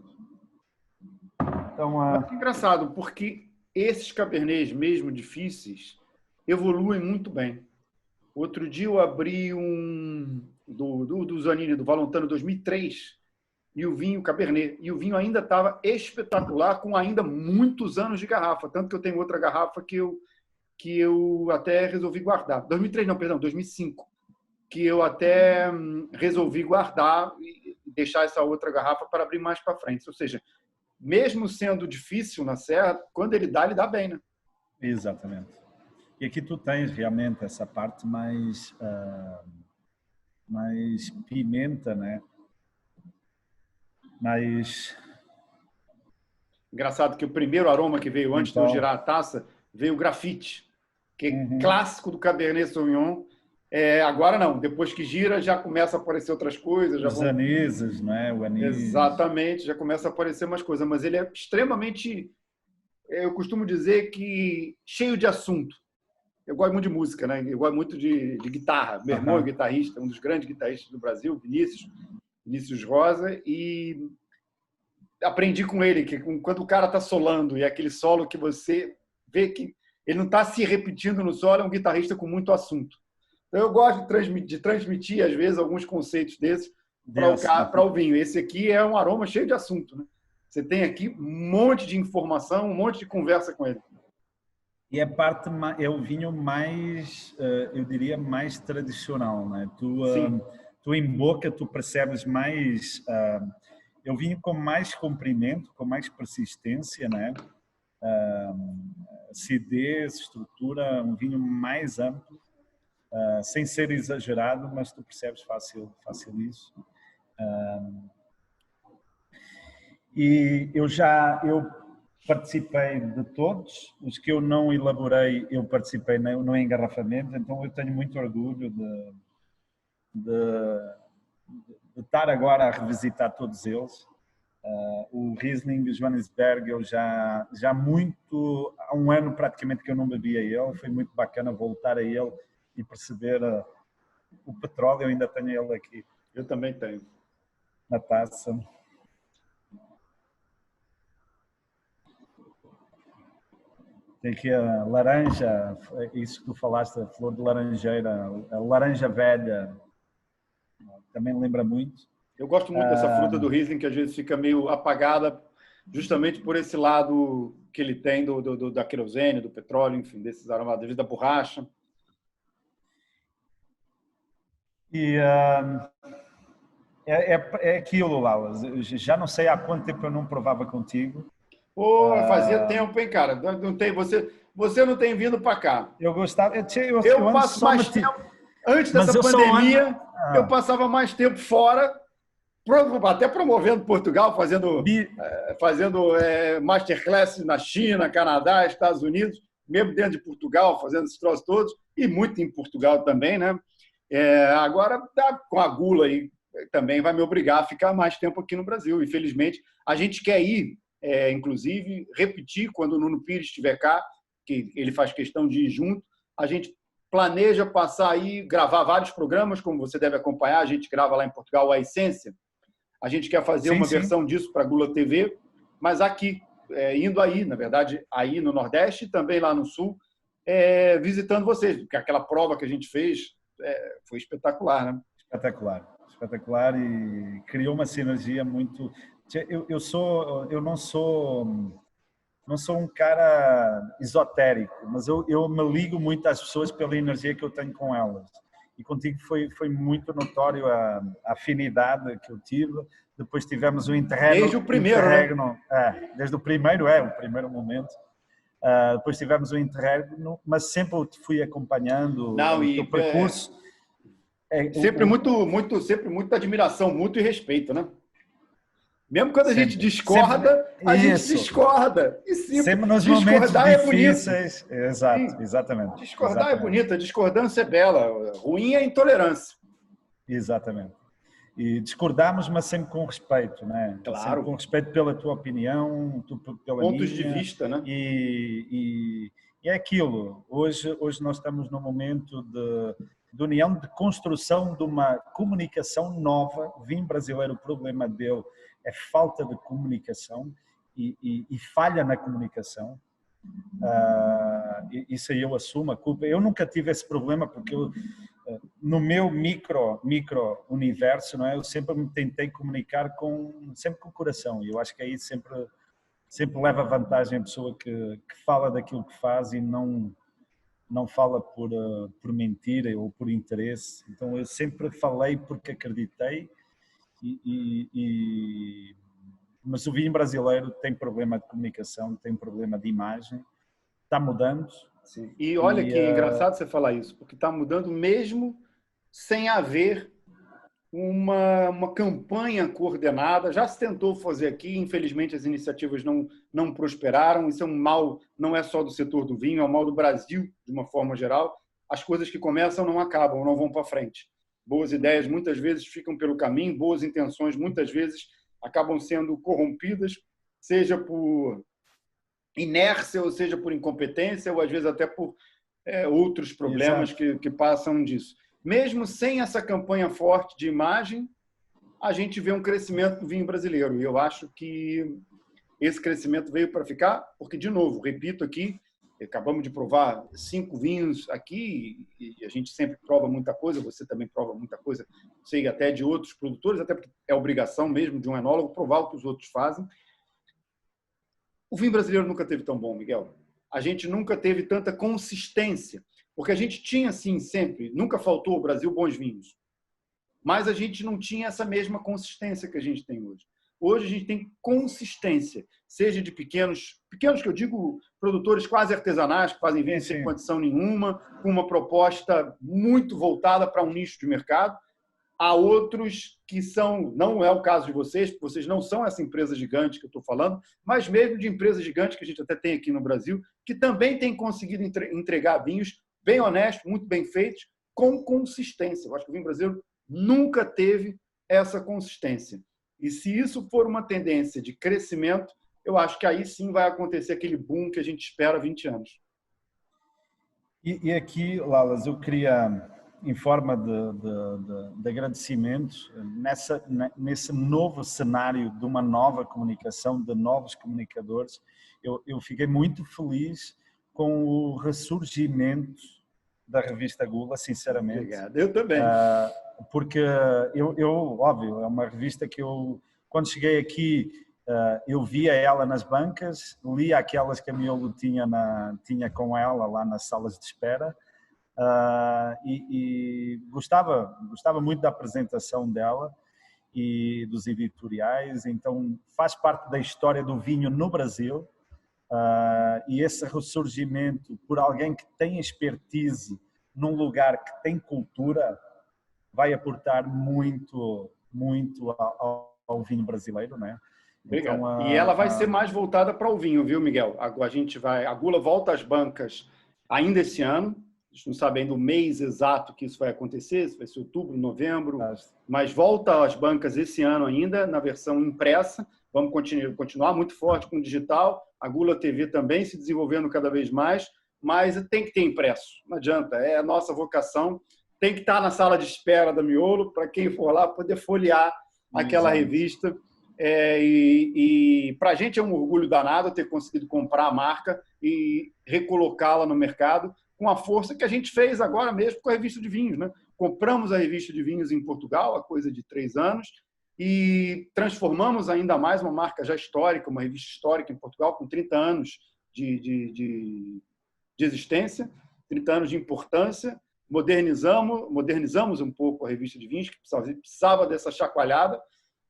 Então, que engraçado, porque esses Cabernets mesmo difíceis evoluem muito bem. Outro dia eu abri do Zanini, do Valentano 2003, e o vinho Cabernet. E o vinho ainda estava espetacular, com ainda muitos anos de garrafa. Tanto que eu tenho outra garrafa que eu até resolvi guardar. 2003 não, perdão, 2005. Que eu até resolvi guardar e deixar essa outra garrafa para abrir mais para frente. Ou seja, mesmo sendo difícil na Serra, quando ele dá bem, né? Exatamente. E aqui tu tens realmente essa parte mais pimenta, né? Mas... Engraçado que o primeiro aroma que veio antes de eu girar a taça veio o grafite, que é clássico do Cabernet Sauvignon. Agora não, depois que gira já começa a aparecer outras coisas. Os anises, né? O anis. Exatamente, já começa a aparecer mais coisas, mas ele é extremamente, eu costumo dizer que cheio de assunto. Eu gosto muito de música, né? Eu gosto muito de guitarra. Meu irmão é guitarrista, um dos grandes guitarristas do Brasil, Vinícius Rosa, e aprendi com ele que quando o cara está solando e é aquele solo que você vê que ele não está se repetindo no solo, é um guitarrista com muito assunto. Então eu gosto de transmitir às vezes alguns conceitos desses para o vinho. Esse aqui é um aroma cheio de assunto, né? Você tem aqui um monte de informação, um monte de conversa com ele. E é o vinho mais, eu diria, mais tradicional, né? Tu em boca, tu percebes mais... é o vinho com mais comprimento, com mais persistência, né? Acidez, estrutura, um vinho mais amplo, sem ser exagerado, mas tu percebes fácil isso. E eu participei de todos, os que eu não elaborei, eu participei no engarrafamento, então eu tenho muito orgulho de estar agora a revisitar todos eles. O Riesling Johannesberg, eu já há um ano praticamente que eu não bebia ele, foi muito bacana voltar a ele e perceber o petróleo. Eu ainda tenho ele aqui. Eu também tenho. Na taça. Tem aqui a laranja, isso que tu falaste, a flor de laranjeira, a laranja velha, também lembra muito. Eu gosto muito dessa fruta do Riesling, que às vezes fica meio apagada, justamente por esse lado que ele tem da querosene, do petróleo, enfim, desses aromas, da borracha. E é aquilo, Lalas. Já não sei há quanto tempo eu não provava contigo. Pô, fazia tempo, hein, cara? Não tem, você não tem vindo para cá. Eu gostava. Eu passo mais tempo. Antes dessa pandemia, eu passava mais tempo fora, até promovendo Portugal, fazendo masterclass na China, Canadá, Estados Unidos, mesmo dentro de Portugal, fazendo esses troços todos, e muito em Portugal também, né? Agora, com a gula aí, também vai me obrigar a ficar mais tempo aqui no Brasil. Infelizmente, a gente quer ir, inclusive, repetir quando o Nuno Pires estiver cá, que ele faz questão de ir junto. A gente planeja passar aí, gravar vários programas, como você deve acompanhar. A gente grava lá em Portugal a Essência. A gente quer fazer uma versão disso para a Gula TV, mas aqui, indo aí, na verdade, aí no Nordeste e também lá no Sul, visitando vocês, porque aquela prova que a gente fez foi espetacular, né? Espetacular, e criou uma sinergia muito... Eu não sou um cara esotérico, mas eu me ligo muito às pessoas pela energia que eu tenho com elas. E contigo foi muito notório a afinidade que eu tive. Depois tivemos o interregno. Desde o primeiro, né? Desde o primeiro momento. Depois tivemos o interregno, mas sempre eu te fui acompanhando o teu percurso. Sempre muita admiração, muito e respeito, né? Mesmo quando a gente discorda, a gente discorda. E sempre nos momentos difíceis. Exato, exatamente. Discordar é bonito, a discordância é bela. Ruim é intolerância. Exatamente. E discordamos, mas sempre com respeito, né? Claro. Sempre com respeito pela tua opinião, pela pontos minha. De vista, né? E é aquilo. Hoje nós estamos num momento de união, de construção de uma comunicação nova. O vinho brasileiro, o problema dele é falta de comunicação e falha na comunicação. Isso aí eu assumo a culpa. Eu nunca tive esse problema porque no meu micro universo, não é? Eu sempre me tentei comunicar sempre com o coração, e eu acho que aí sempre leva vantagem a pessoa que fala daquilo que faz e não fala por mentira ou por interesse. Então eu sempre falei porque acreditei. Mas o vinho brasileiro tem problema de comunicação, tem problema de imagem, está mudando. Sim. E olha que engraçado você falar isso, porque está mudando mesmo sem haver uma campanha coordenada. Já se tentou fazer aqui, infelizmente as iniciativas não prosperaram. Isso é um mal, não é só do setor do vinho, é um mal do Brasil de uma forma geral. As coisas que começam não acabam, não vão para frente. Boas ideias muitas vezes ficam pelo caminho, boas intenções muitas vezes acabam sendo corrompidas, seja por inércia, ou seja por incompetência, ou às vezes até por outros problemas que passam disso. Mesmo sem essa campanha forte de imagem, a gente vê um crescimento do vinho brasileiro. E eu acho que esse crescimento veio para ficar, porque, de novo, repito aqui, acabamos de provar 5 vinhos aqui e a gente sempre prova muita coisa, você também prova muita coisa, sei até de outros produtores, até porque é obrigação mesmo de um enólogo provar o que os outros fazem. O vinho brasileiro nunca teve tão bom, Miguel. A gente nunca teve tanta consistência, porque a gente tinha, sim, sempre, nunca faltou ao Brasil bons vinhos, mas a gente não tinha essa mesma consistência que a gente tem hoje. Hoje a gente tem consistência, seja de pequenos que eu digo, produtores quase artesanais, que fazem vinho sem condição nenhuma, com uma proposta muito voltada para um nicho de mercado. Há outros que não é o caso de vocês, porque vocês não são essa empresa gigante que eu estou falando, mas mesmo de empresas gigantes que a gente até tem aqui no Brasil, que também têm conseguido entregar vinhos bem honestos, muito bem feitos, com consistência. Eu acho que o vinho brasileiro nunca teve essa consistência. E se isso for uma tendência de crescimento, eu acho que aí sim vai acontecer aquele boom que a gente espera há 20 anos. E aqui, Lalas, eu queria, em forma de agradecimento, nesse novo cenário de uma nova comunicação, de novos comunicadores, eu fiquei muito feliz com o ressurgimento da revista Gula, sinceramente. Obrigado, eu também. Porque óbvio, é uma revista que eu, quando cheguei aqui, eu via ela nas bancas, lia aquelas que a Miolo tinha com ela lá nas salas de espera, e gostava muito da apresentação dela e dos editoriais. Então faz parte da história do vinho no Brasil, e esse ressurgimento por alguém que tem expertise num lugar que tem cultura vai aportar muito ao vinho brasileiro, né? Obrigado. Então, E ela vai ser mais voltada para o vinho, viu, Miguel? A Gula volta às bancas ainda esse ano. A gente não sabe ainda o mês exato que isso vai acontecer, se vai ser outubro, novembro, mas volta às bancas esse ano ainda, na versão impressa. Vamos continuar muito forte com o digital. A Gula TV também se desenvolvendo cada vez mais, mas tem que ter impresso. Não adianta, é a nossa vocação. Tem que estar na sala de espera da Miolo, para quem for lá poder folhear aquela revista. E para a gente é um orgulho danado ter conseguido comprar a marca e recolocá-la no mercado com a força que a gente fez agora mesmo com a revista de vinhos, né? Compramos a revista de vinhos em Portugal há coisa de 3 anos e transformamos ainda mais uma marca já histórica, uma revista histórica em Portugal com 30 anos de existência, 30 anos de importância. Modernizamos um pouco a revista de vinhos, que precisava dessa chacoalhada,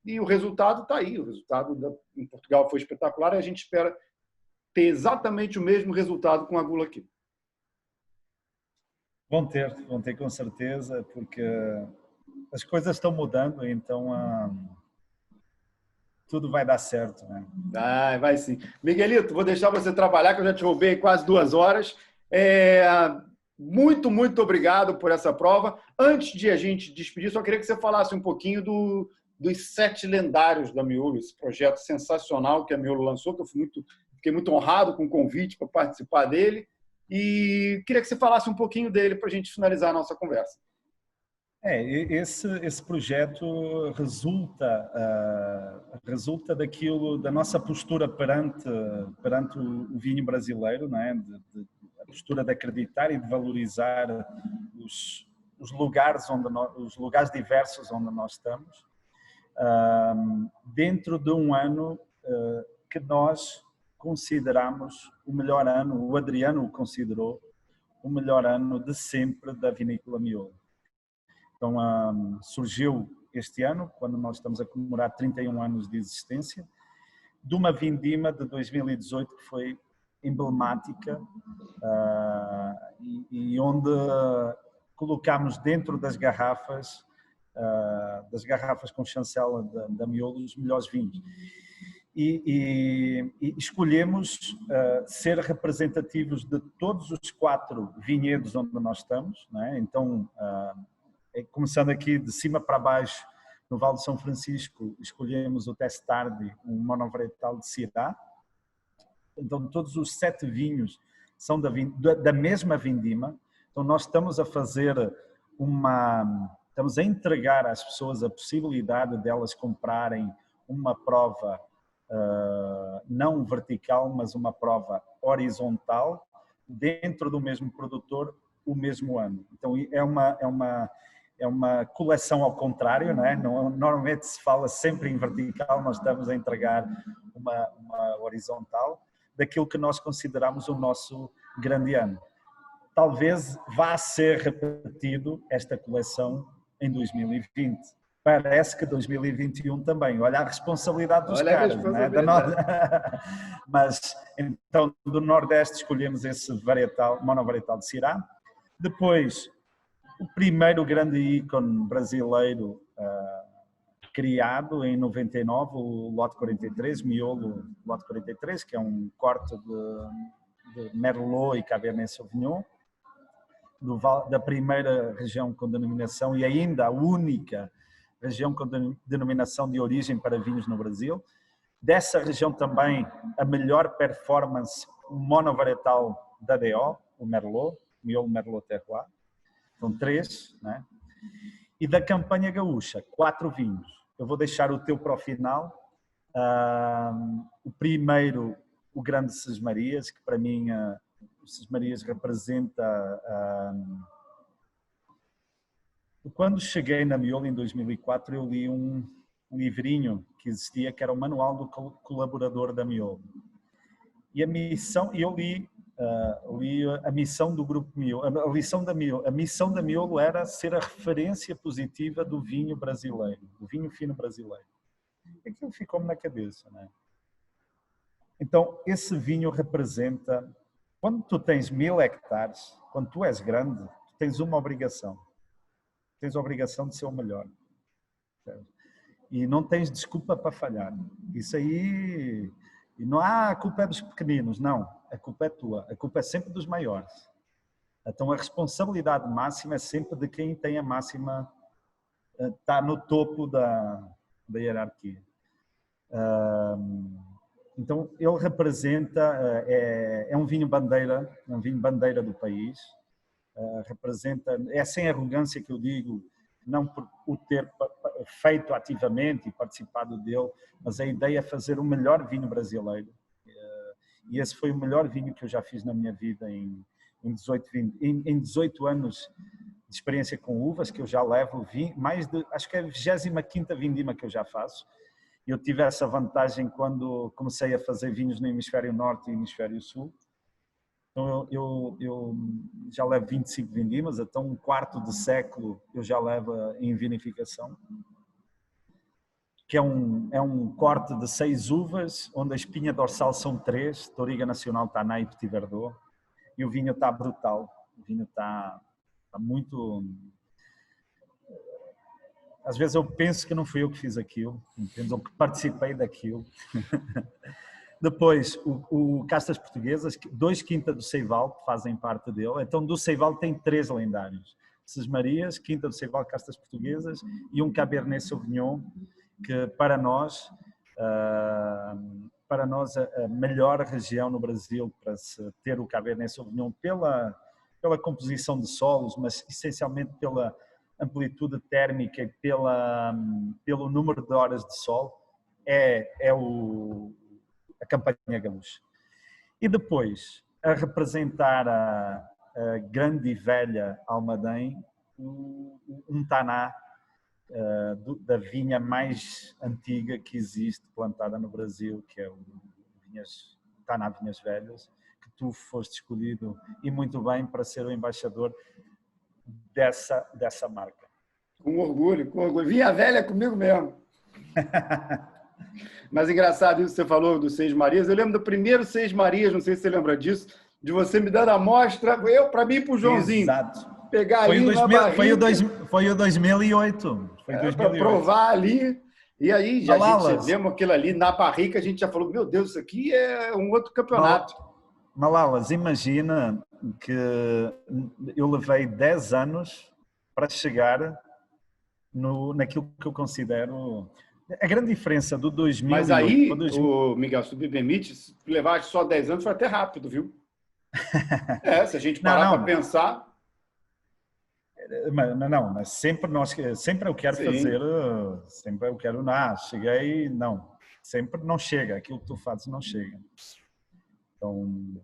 e o resultado está aí. O resultado em Portugal foi espetacular e a gente espera ter exatamente o mesmo resultado com a Gula aqui. Vão ter com certeza, porque as coisas estão mudando, então tudo vai dar certo, né? Vai sim. Miguelito, vou deixar você trabalhar, que eu já te roubei quase 2 horas. Muito obrigado por essa prova. Antes de a gente despedir, só queria que você falasse um pouquinho dos 7 lendários da Miolo, esse projeto sensacional que a Miolo lançou, que eu fiquei muito honrado com o convite para participar dele. E queria que você falasse um pouquinho dele para a gente finalizar a nossa conversa. Esse projeto resulta da nossa postura perante o vinho brasileiro, não é? A postura de acreditar e de valorizar os lugares os lugares diversos onde nós estamos, dentro de um ano que nós consideramos o melhor ano, o Adriano o considerou o melhor ano de sempre da Vinícola Miolo. Então, surgiu este ano, quando nós estamos a comemorar 31 anos de existência, de uma vindima de 2018 que foi emblemática, e onde colocámos dentro das garrafas com chancela da Miolo, os melhores vinhos. E escolhemos ser representativos de todos os 4 vinhedos onde nós estamos, não é? Então, começando aqui de cima para baixo, no Vale de São Francisco, escolhemos o Testardi, um monovarietal de Syrah. Então, todos os 7 vinhos são da mesma vindima. Então, nós estamos a entregar às pessoas a possibilidade delas comprarem uma prova não vertical, mas uma prova horizontal, dentro do mesmo produtor, o mesmo ano. Então, é uma coleção ao contrário, não é? Normalmente se fala sempre em vertical, nós estamos a entregar uma horizontal daquilo que nós consideramos o nosso grande ano. Talvez vá ser repetido esta coleção em 2020. Parece que 2021 também. Olha a responsabilidade dos caras, não é? Mas, então, do Nordeste escolhemos esse monovarietal de Syrah. Depois, o primeiro grande ícone brasileiro criado em 99, o Lote 43, Miolo Lote 43, que é um corte de Merlot e Cabernet Sauvignon, da primeira região com denominação e ainda a única região com denominação de origem para vinhos no Brasil. Dessa região também a melhor performance monovarietal da DO, o Merlot, Miolo Merlot Terroir. São 3, né? E da campanha gaúcha, 4 vinhos. Eu vou deixar o teu para o final. O primeiro, o Grande Sesmarias, que para mim o Sesmarias representa... Quando cheguei na Miolo em 2004, eu li um livrinho que existia, que era o Manual do Colaborador da Miolo. E a missão, eu li a missão do Grupo Miolo, a lição da Miolo. A missão da Miolo era ser a referência positiva do vinho brasileiro, do vinho fino brasileiro. E aquilo ficou-me na cabeça, né? Então, esse vinho representa, quando tu tens 1000 hectares, quando tu és grande, tu tens uma obrigação. Tens a obrigação de ser o melhor. Certo? E não tens desculpa para falhar. Isso aí... E não há a culpa é dos pequeninos, não. A culpa é tua. A culpa é sempre dos maiores. Então a responsabilidade máxima é sempre de quem tem a máxima, está no topo da hierarquia. Então ele representa, é um vinho bandeira do país. Representa, é sem arrogância que eu digo, não por o ter feito ativamente e participado dele, mas a ideia é fazer o melhor vinho brasileiro. E esse foi o melhor vinho que eu já fiz na minha vida em 18 anos de experiência com uvas, que eu já levo mais de, acho que é a 25ª vindima que eu já faço. Eu tive essa vantagem quando comecei a fazer vinhos no hemisfério norte e hemisfério sul. Então eu já levo 25 vindimas, então um quarto de século eu já levo em vinificação, que é um corte de 6 uvas, onde a espinha dorsal são 3, Touriga Nacional, Taná e Petit Verdot, e o vinho está brutal, o vinho está muito... Às vezes eu penso que não fui eu que fiz aquilo, entendo, ou que participei daquilo. Depois, o Castas Portuguesas, 2 Quinta do Ceival, que fazem parte dele. Então, do Ceival tem 3 lendários. Sesmarias, Quinta do Ceival, Castas Portuguesas e um Cabernet Sauvignon, que para nós a melhor região no Brasil para se ter o Cabernet Sauvignon pela composição de solos, mas essencialmente pela amplitude térmica e pelo número de horas de sol, é a campanha gaúcha. E depois, a representar a grande e velha Almadém, um taná da vinha mais antiga que existe plantada no Brasil, que é o taná Vinhas Velhas, que tu foste escolhido, e muito bem, para ser o embaixador dessa marca. Com orgulho, com orgulho. Vinha velha comigo mesmo. Mas engraçado isso que você falou do Seis Marias. Eu lembro do primeiro Seis Marias, não sei se você lembra disso, de você me dando a amostra, para mim e para o Joãozinho. Exato. Pegar ali na barrica. Foi o 2008. Foi 2008. Para provar ali. E aí, Malalas. Vemos aquilo ali na barrica, a gente já falou, meu Deus, isso aqui é um outro campeonato. Malalas, imagina que eu levei 10 anos para chegar naquilo que eu considero... A grande diferença do 2000... Mas aí, Miguel, se tu me permite, se levar só 10 anos foi até rápido, viu? Se a gente parar para pensar... Mas sempre eu quero fazer, sempre eu quero, cheguei, não. Sempre não chega, aquilo que tu fazes não chega. Então...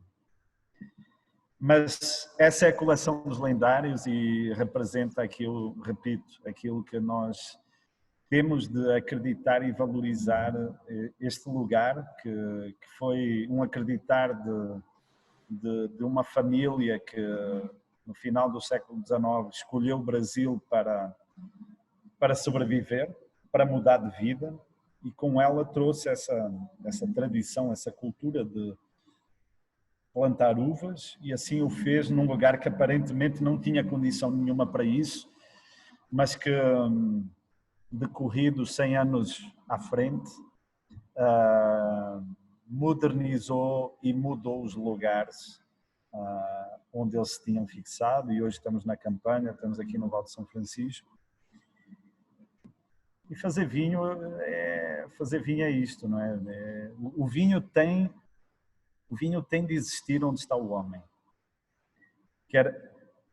Mas essa é a coleção dos lendários e representa aquilo, repito, aquilo que nós... temos de acreditar e valorizar este lugar, que foi um acreditar de uma família que, no final do século XIX, escolheu o Brasil para sobreviver, para mudar de vida, e com ela trouxe essa tradição, essa cultura de plantar uvas, e assim o fez num lugar que aparentemente não tinha condição nenhuma para isso, mas que... decorrido 100 anos à frente, modernizou e mudou os lugares onde eles se tinham fixado, e hoje estamos na campanha, estamos aqui no Vale de São Francisco. E fazer vinho é isto, não é? O vinho tem de existir onde está o homem.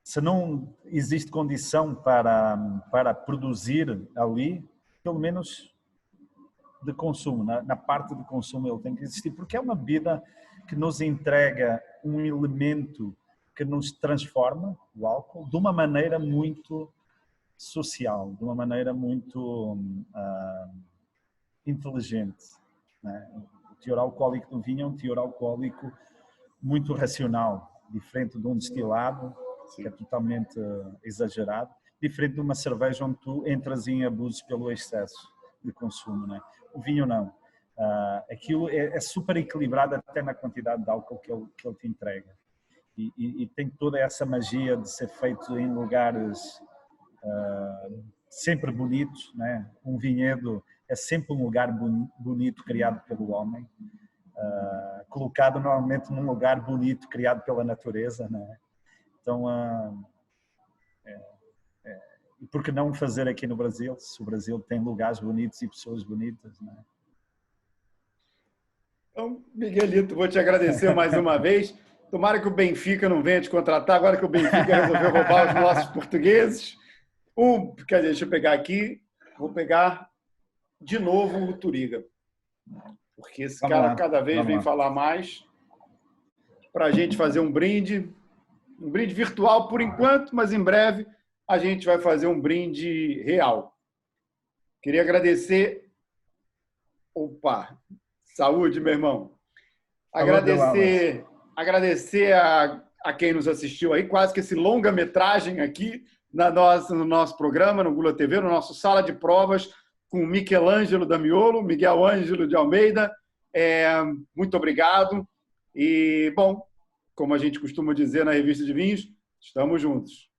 Se não existe condição para produzir ali, pelo menos de consumo, na parte de consumo ele tem que existir, porque é uma bebida que nos entrega um elemento que nos transforma, o álcool, de uma maneira muito social, de uma maneira muito inteligente. Né? O teor alcoólico do vinho é um teor alcoólico muito racional, diferente de um destilado, sim, que é totalmente exagerado, diferente de uma cerveja onde tu entras em abusos pelo excesso de consumo. Né? O vinho não. Aquilo é super equilibrado até na quantidade de álcool que ele te entrega. E tem toda essa magia de ser feito em lugares sempre bonitos, né? Um vinhedo é sempre um lugar bonito criado pelo homem, colocado normalmente num lugar bonito criado pela natureza, né? Então, e por que não fazer aqui no Brasil, se o Brasil tem lugares bonitos e pessoas bonitas, né? Então, Miguelito, vou te agradecer mais uma vez. Tomara que o Benfica não venha te contratar, agora que o Benfica resolveu roubar os nossos portugueses. Quer dizer, deixa eu pegar aqui, vou pegar de novo o Turiga, porque esse cara cada vez vem falar mais, para a gente fazer um brinde virtual por enquanto, mas em breve a gente vai fazer um brinde real. Queria agradecer... Opa! Saúde, meu irmão! Agradecer a quem nos assistiu aí, quase que esse longa-metragem aqui no nosso programa, no Gula TV, no nosso Sala de Provas, com o Michelangelo Damiolo, Miguel Ângelo de Almeida. Muito obrigado. E, bom, como a gente costuma dizer na Revista de Vinhos, estamos juntos.